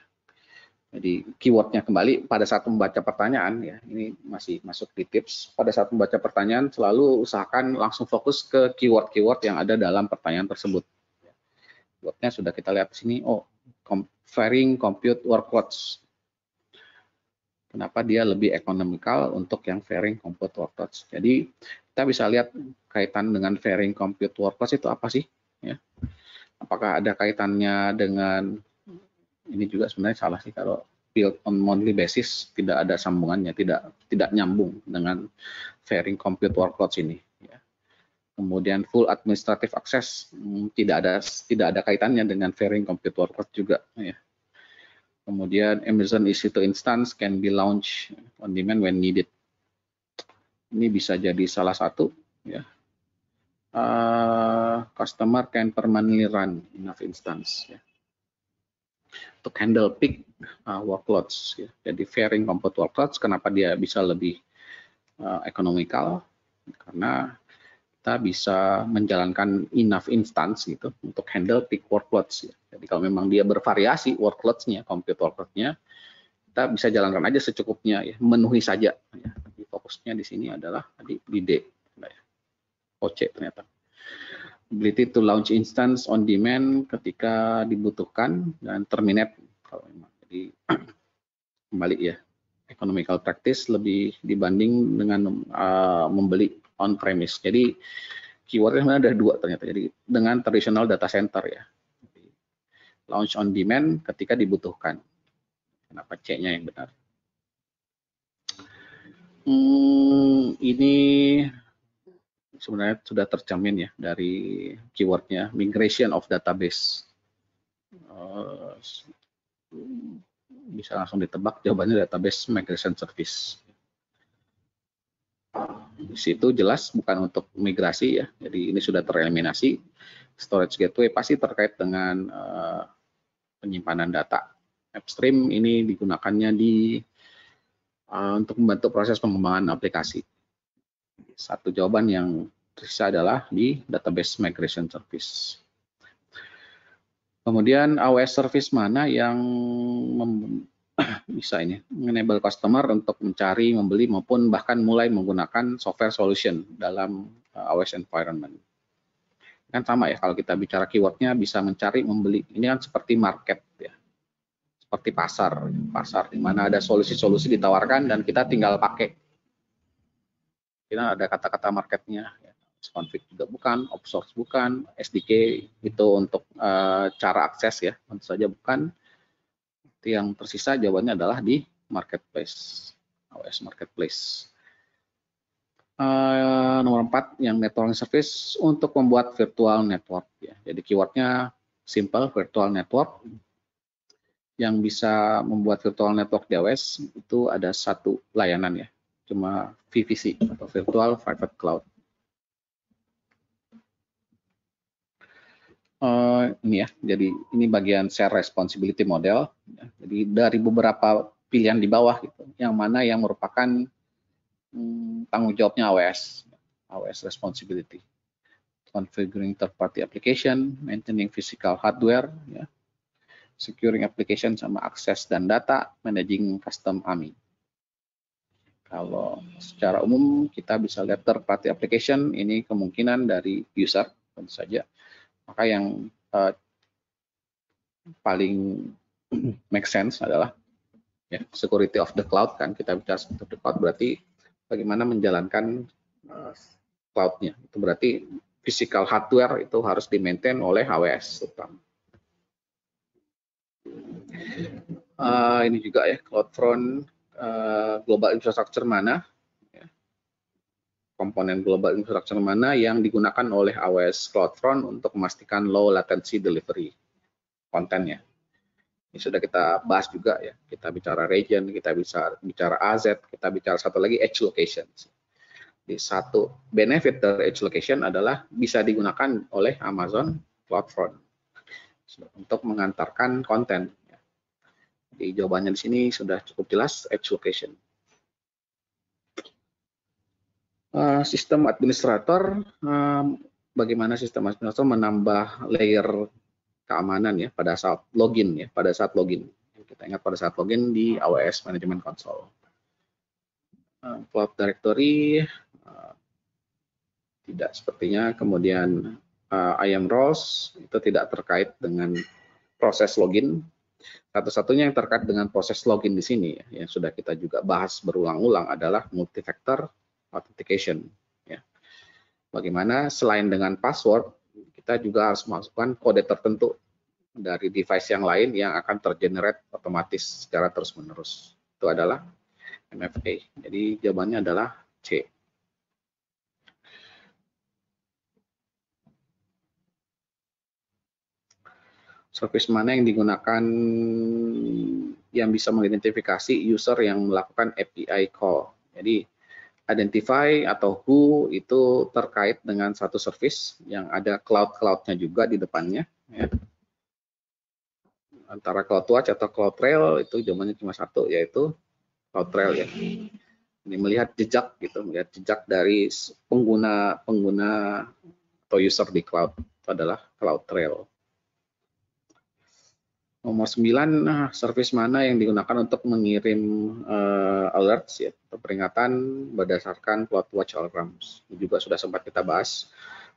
Jadi keywordnya kembali pada saat membaca pertanyaan ya, ini masih masuk di tips. Pada saat membaca pertanyaan selalu usahakan langsung fokus ke keyword-keyword yang ada dalam pertanyaan tersebut. Keywordnya sudah kita lihat di sini. Oh, varying compute workloads. Kenapa dia lebih ekonomikal untuk yang varying compute workloads? Jadi kita bisa lihat kaitan dengan varying compute workloads itu apa sih? Ya. Apakah ada kaitannya dengan, ini juga sebenarnya salah sih kalau build on monthly basis, tidak ada sambungannya, tidak nyambung dengan varying compute workloads ini. Ya. Kemudian full administrative access tidak ada kaitannya dengan varying compute workload juga. Ya. Kemudian Amazon EC2 instance can be launched on demand when needed. Ini bisa jadi salah satu. Ya. Customer can permanently run enough instance. Ya. Untuk handle peak workloads. Ya. Jadi varying compute workloads, kenapa dia bisa lebih ekonomikal? Karena kita bisa menjalankan enough instance gitu untuk handle peak workloads. Ya. Jadi kalau memang dia bervariasi workloads-nya, compute workload-nya, kita bisa jalankan aja secukupnya, ya, memenuhi saja. Ya. Jadi fokusnya di sini adalah di D, ya. OC ternyata. Ability to launch instance on demand ketika dibutuhkan dan terminate kalau memang. Jadi kembali ya, economical practice lebih dibanding dengan membeli on premise. Jadi keywordnya sebenarnya ada dua ternyata. Jadi dengan traditional data center ya. Jadi, launch on demand ketika dibutuhkan. Kenapa C-nya yang benar? Ini sebenarnya sudah tercermin ya dari keywordnya migration of database. Bisa langsung ditebak jawabannya database migration service. Di situ jelas bukan untuk migrasi ya, jadi ini sudah tereliminasi. Storage gateway pasti terkait dengan penyimpanan data. AppStream ini digunakannya untuk membantu proses pengembangan aplikasi. Satu jawaban yang tersisa adalah di Database Migration Service. Kemudian AWS Service mana yang bisa ini enable customer untuk mencari, membeli, maupun bahkan mulai menggunakan software solution dalam AWS environment. Kan sama ya, kalau kita bicara keywordnya bisa mencari, membeli. Ini kan seperti market ya, seperti pasar di mana ada solusi-solusi ditawarkan dan kita tinggal pakai. Kita ada kata-kata marketnya, ya. Config juga bukan, outsource bukan, SDK itu untuk cara akses ya, tentu saja bukan. Yang tersisa jawabannya adalah di marketplace, AWS Marketplace. Nomor 4 yang networking service untuk membuat virtual network ya. Jadi keywordnya simple, virtual network. Yang bisa membuat virtual network di AWS itu ada satu layanan ya, cuma VPC atau Virtual Private Cloud. Ini ya, jadi ini bagian share responsibility model. Ya. Jadi dari beberapa pilihan di bawah gitu, yang mana yang merupakan tanggung jawabnya AWS responsibility. Configuring third-party application, maintaining physical hardware, ya. Securing application sama akses dan data, managing custom AMI. Kalau secara umum kita bisa lihat third-party application ini kemungkinan dari user tentu saja. Maka yang paling make sense adalah ya, security of the cloud kan, kita bicara security of the cloud berarti bagaimana menjalankan cloud-nya. Itu berarti physical hardware itu harus di-maintain oleh AWS terutama. Ini juga ya, CloudFront global infrastructure mana, ya. Komponen global infrastructure mana yang digunakan oleh AWS CloudFront untuk memastikan low latency delivery kontennya. Ini sudah kita bahas juga ya, kita bicara region, kita bisa bicara AZ, kita bicara satu lagi edge location. Di satu benefit dari edge location adalah bisa digunakan oleh Amazon CloudFront untuk mengantarkan konten. Jadi jawabannya di sini sudah cukup jelas, edge location. Sistem administrator, bagaimana sistem administrator menambah layer keamanan ya pada saat login ya, pada saat login. Kita ingat pada saat login di AWS Management Console. Cloud Directory tidak sepertinya, kemudian IAM roles itu tidak terkait dengan proses login. Satu-satunya yang terkait dengan proses login di sini ya, yang sudah kita juga bahas berulang-ulang adalah multi-factor authentication. Ya. Bagaimana selain dengan password, kita juga harus masukkan kode tertentu dari device yang lain yang akan tergenerate otomatis secara terus-menerus. Itu adalah MFA. Jadi jawabannya adalah C. Service mana yang digunakan yang bisa mengidentifikasi user yang melakukan API call. Jadi identify atau who itu terkait dengan satu service yang ada cloud-nya juga di depannya. Ya. Antara CloudWatch atau CloudTrail itu jawabannya cuma satu, yaitu CloudTrail ya. Ini melihat jejak gitu, melihat jejak dari pengguna atau user di cloud, itu adalah CloudTrail. Nomor 9, service mana yang digunakan untuk mengirim alerts ya, atau peringatan berdasarkan CloudWatch alarms. Ini juga sudah sempat kita bahas.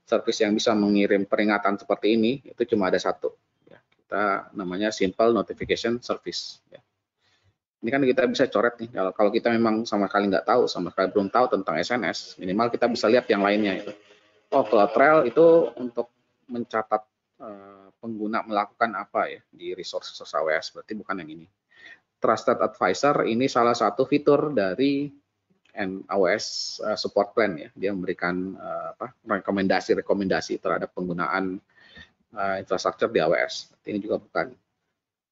Service yang bisa mengirim peringatan seperti ini itu cuma ada satu. Ya. Kita namanya Simple Notification Service. Ya. Ini kan kita bisa coret nih. Kalau kita memang sama sekali nggak tahu, sama sekali belum tahu tentang SNS, minimal kita bisa lihat yang lainnya itu. Oh, CloudTrail itu untuk mencatat pengguna melakukan apa ya di resources AWS, berarti bukan yang ini. Trusted Advisor ini salah satu fitur dari AWS Support Plan ya, dia memberikan rekomendasi terhadap penggunaan infrastruktur di AWS. Ini juga bukan.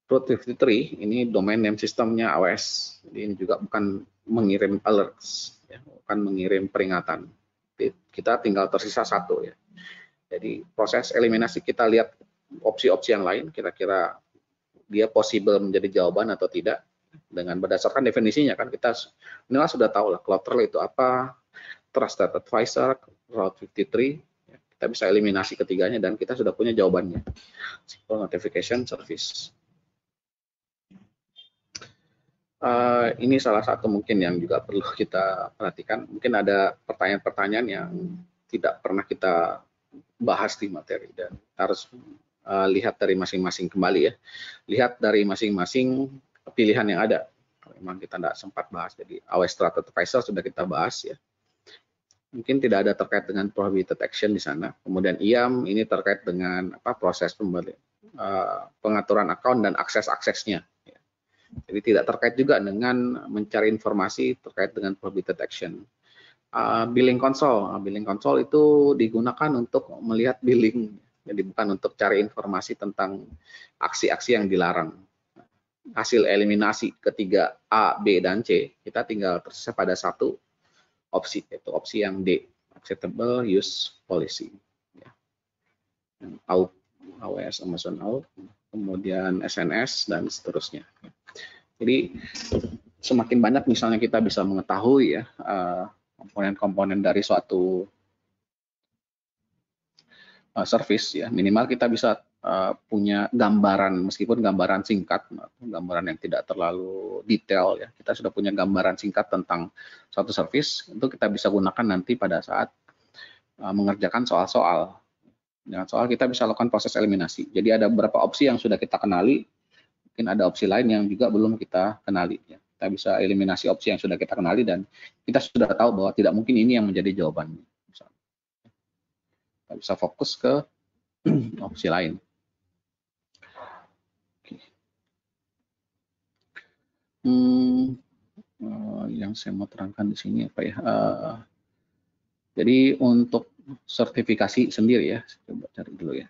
Route 53 ini domain name sistemnya AWS, jadi ini juga bukan mengirim alerts, ya, bukan mengirim peringatan. Kita tinggal tersisa satu ya. Jadi proses eliminasi kita lihat opsi-opsi yang lain, kira-kira dia possible menjadi jawaban atau tidak dengan berdasarkan definisinya kan kita inilah sudah tahu lah CloudTrail itu apa, Trusted Advisor, Route 53, ya, kita bisa eliminasi ketiganya dan kita sudah punya jawabannya. SQL Notification Service. Ini salah satu mungkin yang juga perlu kita perhatikan. Mungkin ada pertanyaan-pertanyaan yang tidak pernah kita bahas di materi dan harus lihat dari masing-masing kembali ya. Lihat dari masing-masing pilihan yang ada. Memang kita tidak sempat bahas. Jadi AWS Trusted Advisor sudah kita bahas ya. Mungkin tidak ada terkait dengan prohibited action di sana. Kemudian IAM ini terkait dengan proses pengaturan account dan akses-aksesnya. Jadi tidak terkait juga dengan mencari informasi terkait dengan prohibited action. Billing console itu digunakan untuk melihat billing, jadi bukan untuk cari informasi tentang aksi-aksi yang dilarang. Hasil eliminasi ketiga A, B, dan C, kita tinggal tersisa pada satu opsi, yaitu opsi yang D, Acceptable Use Policy. AWS Amazon Out, kemudian SNS, dan seterusnya. Jadi semakin banyak misalnya kita bisa mengetahui ya komponen-komponen dari suatu service ya, minimal kita bisa punya gambaran, meskipun gambaran singkat, gambaran yang tidak terlalu detail ya, kita sudah punya gambaran singkat tentang suatu service, itu kita bisa gunakan nanti pada saat mengerjakan soal-soal. Dengan soal kita bisa lakukan proses eliminasi. Jadi ada beberapa opsi yang sudah kita kenali, mungkin ada opsi lain yang juga belum kita kenali. Ya. Kita bisa eliminasi opsi yang sudah kita kenali dan kita sudah tahu bahwa tidak mungkin ini yang menjadi jawabannya. Kita bisa fokus ke opsi lain. Oke. Yang saya mau terangkan di sini apa ya? Jadi untuk sertifikasi sendiri ya, coba cari dulu ya.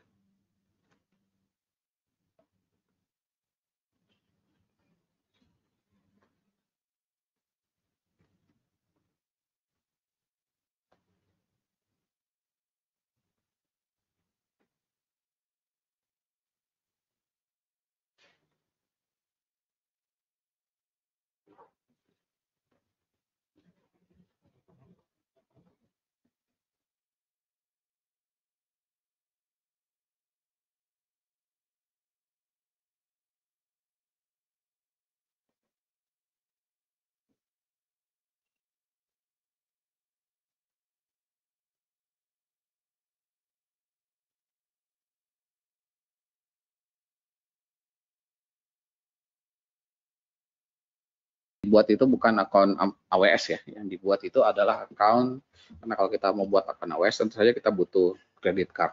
Dibuat itu bukan akun AWS ya, yang dibuat itu adalah akun, karena kalau kita mau buat akun AWS tentu saja kita butuh credit card.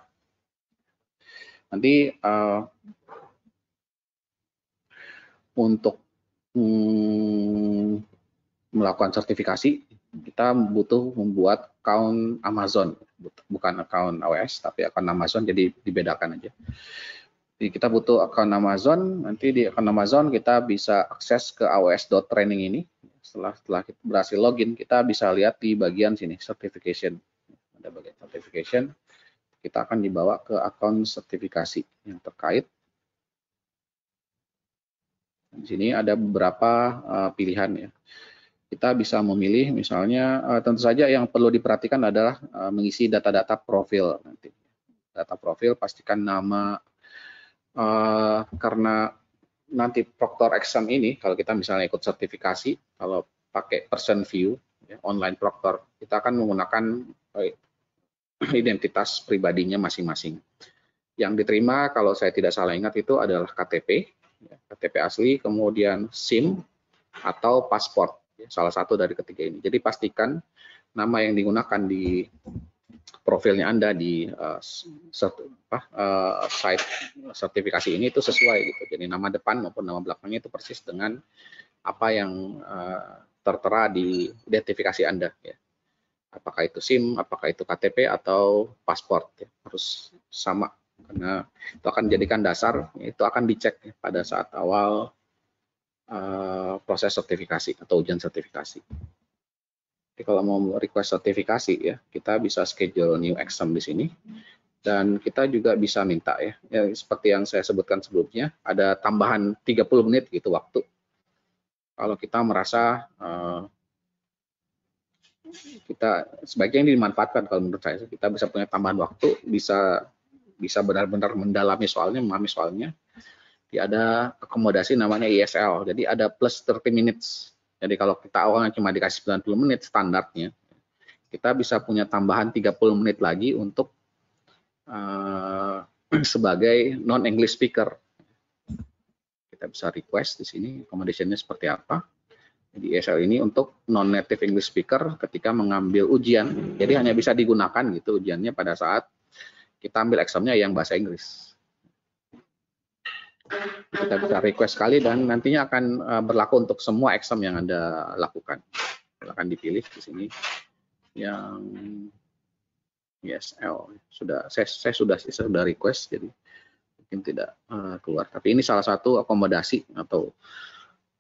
Nanti untuk melakukan sertifikasi kita butuh membuat akun Amazon, bukan akun AWS tapi akun Amazon, jadi dibedakan aja. Jadi kita butuh akun Amazon, nanti di akun Amazon kita bisa akses ke aws.training ini. Setelah kita berhasil login, kita bisa lihat di bagian sini, certification. Ada bagian certification, kita akan dibawa ke akun sertifikasi yang terkait. Di sini ada beberapa pilihan ya. Kita bisa memilih misalnya, tentu saja yang perlu diperhatikan adalah mengisi data-data profil. Nanti data profil pastikan nama, karena nanti proctor exam ini kalau kita misalnya ikut sertifikasi, kalau pakai person view ya, online proctor, kita akan menggunakan identitas pribadinya masing-masing. Yang diterima kalau saya tidak salah ingat itu adalah KTP, ya, KTP asli, kemudian SIM atau paspor, ya, salah satu dari ketiga ini. Jadi pastikan nama yang digunakan di profilnya Anda di site sertifikasi ini itu sesuai gitu. Jadi nama depan maupun nama belakangnya itu persis dengan apa yang tertera di identifikasi Anda ya. Apakah itu SIM, apakah itu KTP atau paspor ya. Harus sama karena itu akan dijadikan dasar, itu akan dicek ya, pada saat awal proses sertifikasi atau ujian sertifikasi. Jadi kalau mau request sertifikasi ya, kita bisa schedule new exam di sini. Dan kita juga bisa minta ya, seperti yang saya sebutkan sebelumnya, ada tambahan 30 menit gitu waktu. Kalau kita merasa kita sebaiknya ini dimanfaatkan, kalau menurut saya kita bisa punya tambahan waktu, bisa benar-benar mendalami soalnya, memahami soalnya. Ada akomodasi namanya ESL, jadi ada plus 30 minutes. Jadi kalau kita awalnya cuma dikasih 90 menit standarnya, kita bisa punya tambahan 30 menit lagi untuk sebagai non-English speaker. Kita bisa request di sini accommodation-nya seperti apa. Jadi ESL ini untuk non-native English speaker ketika mengambil ujian, jadi hanya bisa digunakan gitu ujiannya pada saat kita ambil examnya yang bahasa Inggris. Kita bisa request sekali dan nantinya akan berlaku untuk semua exam yang Anda lakukan. Akan dipilih di sini yang ESL. Saya sudah request, jadi mungkin tidak keluar. Tapi ini salah satu akomodasi atau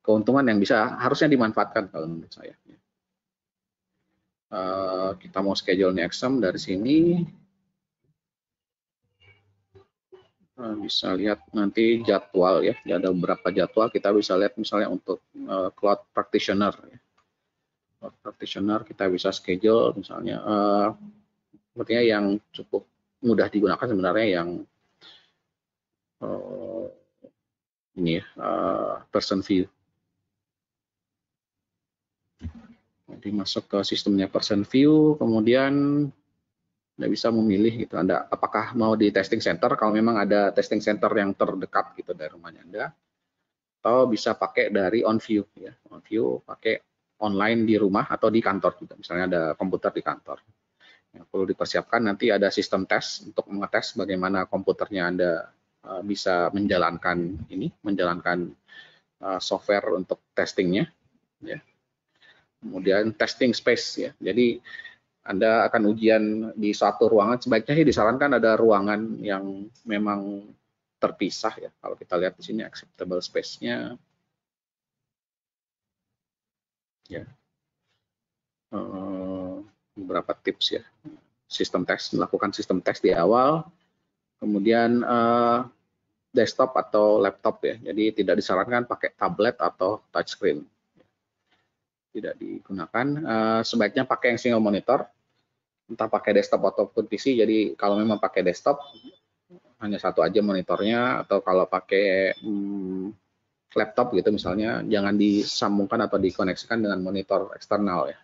keuntungan yang harusnya dimanfaatkan kalau menurut saya. Kita mau schedule nih exam dari sini. Bisa lihat nanti jadwal ya, ada beberapa jadwal kita bisa lihat misalnya untuk cloud practitioner. Cloud practitioner kita bisa schedule misalnya, sepertinya yang cukup mudah digunakan sebenarnya yang ini ya, person view. Jadi masuk ke sistemnya person view, kemudian Anda bisa memilih gitu, Anda apakah mau di testing center kalau memang ada testing center yang terdekat gitu dari rumahnya Anda, atau bisa pakai dari on view ya, on view pakai online di rumah atau di kantor juga, misalnya ada komputer di kantor. Yang perlu dipersiapkan nanti ada sistem tes untuk mengetes bagaimana komputernya Anda bisa menjalankan software untuk testingnya ya. Kemudian testing space ya, jadi Anda akan ujian di satu ruangan, sebaiknya disarankan ada ruangan yang memang terpisah ya. Kalau kita lihat di sini acceptable space-nya ya. Beberapa tips ya. Sistem tes, melakukan sistem tes di awal. Kemudian desktop atau laptop ya. Jadi tidak disarankan pakai tablet atau touchscreen. Tidak digunakan. Sebaiknya pakai yang single monitor, entah pakai desktop ataupun PC. Jadi kalau memang pakai desktop hanya satu aja monitornya, atau kalau pakai laptop gitu misalnya jangan disambungkan atau dikoneksikan dengan monitor eksternal ya.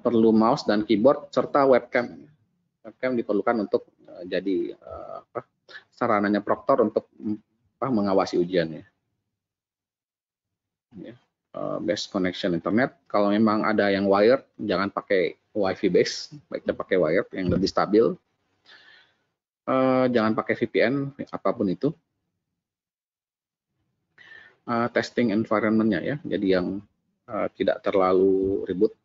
Perlu mouse dan keyboard serta webcam. Webcam diperlukan untuk jadi sarananya proktor untuk mengawasi ujiannya. Ya. Best connection internet. Kalau memang ada yang wired, jangan pakai WiFi base, baiknya pakai wired yang lebih stabil. Jangan pakai VPN, apapun itu. Testing environment-nya ya, jadi yang tidak terlalu ribut.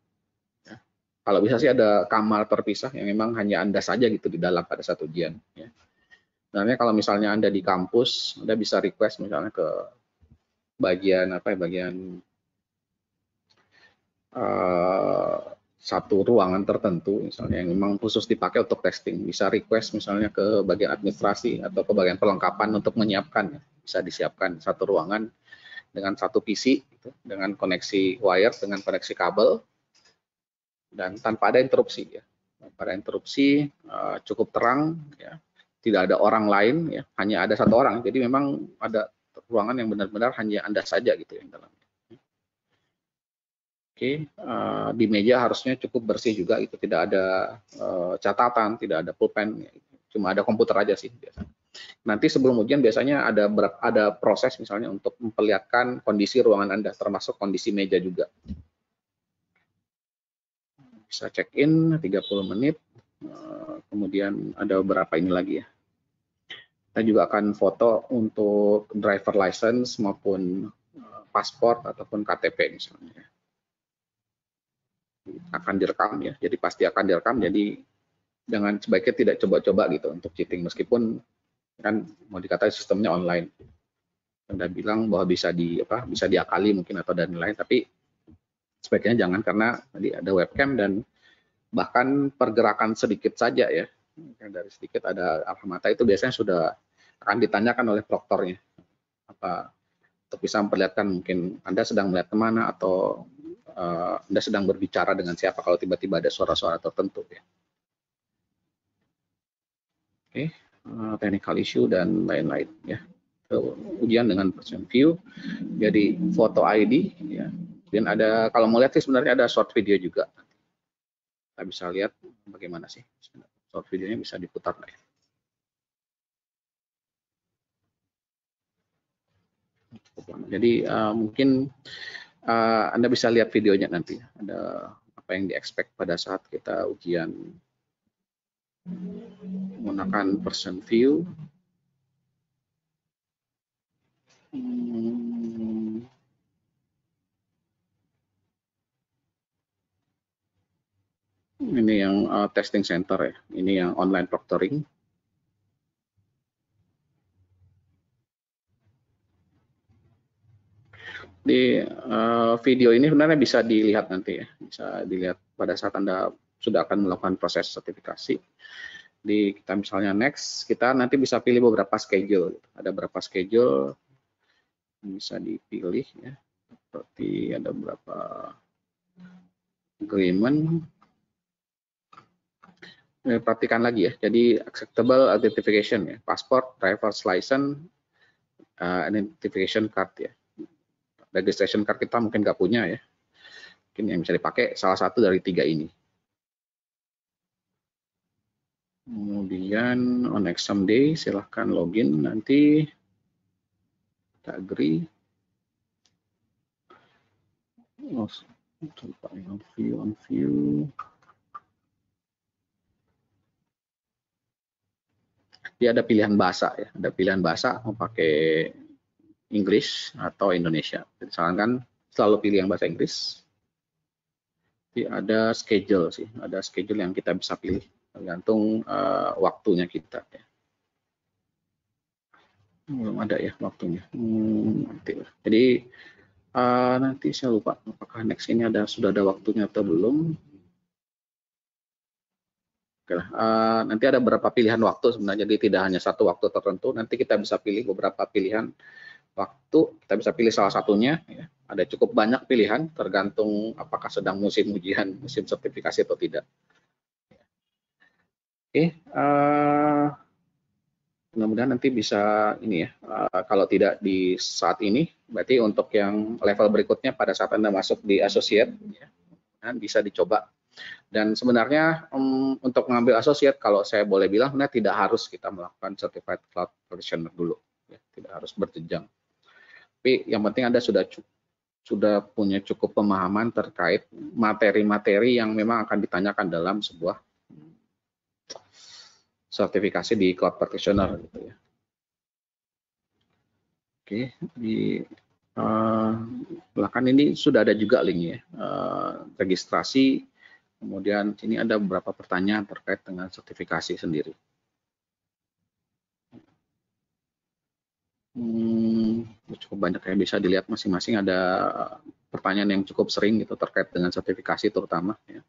Ya. Kalau bisa sih ada kamar terpisah yang memang hanya Anda saja gitu di dalam pada saat ujian. Ya. Sebenarnya kalau misalnya Anda di kampus, Anda bisa request misalnya ke bagian satu ruangan tertentu misalnya yang memang khusus dipakai untuk testing, bisa request misalnya ke bagian administrasi atau ke bagian perlengkapan untuk menyiapkan, bisa disiapkan satu ruangan dengan satu PC gitu, dengan koneksi wire, dengan koneksi kabel dan tanpa ada interupsi ya. Tanpa ada interupsi, cukup terang ya, tidak ada orang lain ya, hanya ada satu orang. Jadi memang ada ruangan yang benar-benar hanya Anda saja gitu yang dalam. Oke, di meja harusnya cukup bersih juga, itu tidak ada catatan, tidak ada pulpen, cuma ada komputer aja sih biasanya. Nanti sebelum ujian biasanya ada proses misalnya untuk memperlihatkan kondisi ruangan Anda, termasuk kondisi meja juga. Bisa check in 30 menit, kemudian ada beberapa ini lagi ya. Kita juga akan foto untuk driver license maupun paspor ataupun KTP misalnya. Akan direkam ya, jadi pasti akan direkam, jadi jangan, sebaiknya tidak coba-coba gitu untuk cheating, meskipun kan mau dikatakan sistemnya online. Anda bilang bahwa bisa diakali mungkin atau dan lain, tapi sebaiknya jangan, karena tadi ada webcam dan bahkan pergerakan sedikit saja ya, dari sedikit ada arah mata itu biasanya sudah akan ditanyakan oleh proktornya, apa untuk bisa memperlihatkan mungkin Anda sedang melihat kemana atau Anda sedang berbicara dengan siapa kalau tiba-tiba ada suara-suara tertentu ya. Oke, technical issue dan lain-lain ya. Ujian dengan person view, jadi foto ID ya. Dan ada, kalau mau lihat sih sebenarnya ada short video juga. Kita bisa lihat bagaimana sih short videonya, bisa diputar ya. Jadi mungkin Anda bisa lihat videonya nanti. Ada apa yang di-expect pada saat kita ujian menggunakan person view. Ini yang testing center ya. Ini yang online proctoring. Di video ini sebenarnya bisa dilihat nanti ya, bisa dilihat pada saat Anda sudah akan melakukan proses sertifikasi. Di kita misalnya next, kita nanti bisa pilih beberapa schedule. Ada beberapa schedule yang bisa dipilih ya, seperti ada beberapa agreement. Perhatikan lagi ya, jadi acceptable identification ya, passport, driver's license, identification card ya. Registration card kita mungkin nggak punya ya, mungkin yang bisa dipakai salah satu dari 3 ini. Kemudian on exam day silahkan login, nanti kita agree. On view. Dia ada pilihan bahasa ya, ada pilihan bahasa mau pakai English atau Indonesia. Misalkan selalu pilih yang bahasa Inggris. Jadi ada schedule sih, ada schedule yang kita bisa pilih tergantung waktunya kita. Ya. Belum ada ya waktunya. Nanti. Jadi nanti saya lupa apakah next ini sudah ada waktunya atau belum. Oke lah, nanti ada beberapa pilihan waktu sebenarnya, jadi tidak hanya satu waktu tertentu. Nanti kita bisa pilih beberapa pilihan waktu, kita bisa pilih salah satunya. Ya. Ada cukup banyak pilihan, tergantung apakah sedang musim ujian, musim sertifikasi atau tidak. Oke, mudah-mudahan nanti bisa ini ya. Kalau tidak di saat ini, berarti untuk yang level berikutnya pada saat Anda masuk di associate, ya, bisa dicoba. Dan sebenarnya untuk mengambil associate, kalau saya boleh bilang, sebenarnya tidak harus kita melakukan certified cloud practitioner dulu, ya, tidak harus berjenjang. Tapi yang penting Anda sudah punya cukup pemahaman terkait materi-materi yang memang akan ditanyakan dalam sebuah sertifikasi di cloud practitioner, gitu ya. Oke, di belakang ini sudah ada juga linknya, registrasi. Kemudian sini ada beberapa pertanyaan terkait dengan sertifikasi sendiri. Cukup banyak yang bisa dilihat, masing-masing ada pertanyaan yang cukup sering gitu terkait dengan sertifikasi terutama. Ya.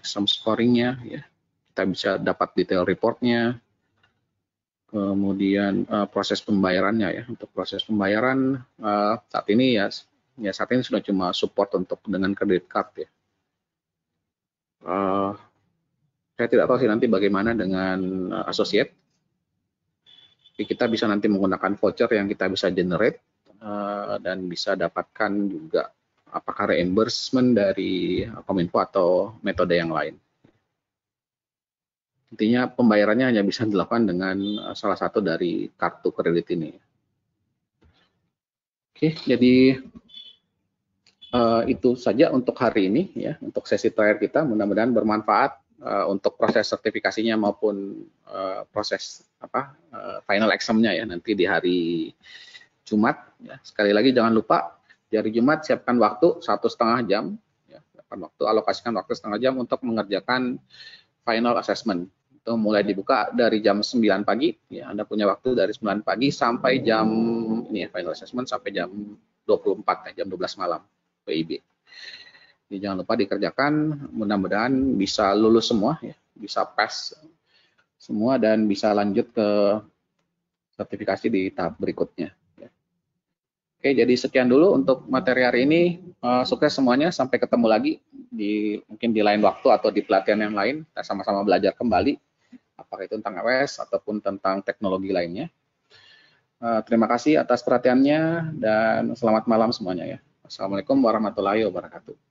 Exam scoringnya, ya. Kita bisa dapat detail reportnya. Kemudian proses pembayarannya ya. Untuk proses pembayaran saat ini ya saat ini sudah cuma support untuk dengan credit card ya. Saya tidak tahu sih nanti bagaimana dengan associate. Jadi kita bisa nanti menggunakan voucher yang kita bisa generate dan bisa dapatkan juga apakah reimbursement dari Kominfo atau metode yang lain. Intinya pembayarannya hanya bisa dilakukan dengan salah satu dari kartu kredit ini. Oke, jadi itu saja untuk hari ini ya, untuk sesi terakhir kita. Mudah-mudahan bermanfaat untuk proses sertifikasinya maupun proses final exam-nya ya nanti di hari Jumat. Ya. Sekali lagi jangan lupa di hari Jumat siapkan waktu 1,5 jam, ya, alokasikan waktu 1,5 jam untuk mengerjakan final assessment. Itu mulai dibuka dari jam 9 pagi, ya, Anda punya waktu dari 9 pagi sampai jam ini ya, final assessment sampai jam 24 ya, jam 12 malam WIB. Jadi jangan lupa dikerjakan, mudah-mudahan bisa lulus semua, ya, bisa pass semua dan bisa lanjut ke sertifikasi di tahap berikutnya. Oke, jadi sekian dulu untuk materi hari ini. Sukses semuanya, sampai ketemu lagi mungkin di lain waktu atau di pelatihan yang lain. Kita sama-sama belajar kembali, apakah itu tentang AWS ataupun tentang teknologi lainnya. Terima kasih atas perhatiannya dan selamat malam semuanya ya. Assalamualaikum warahmatullahi wabarakatuh.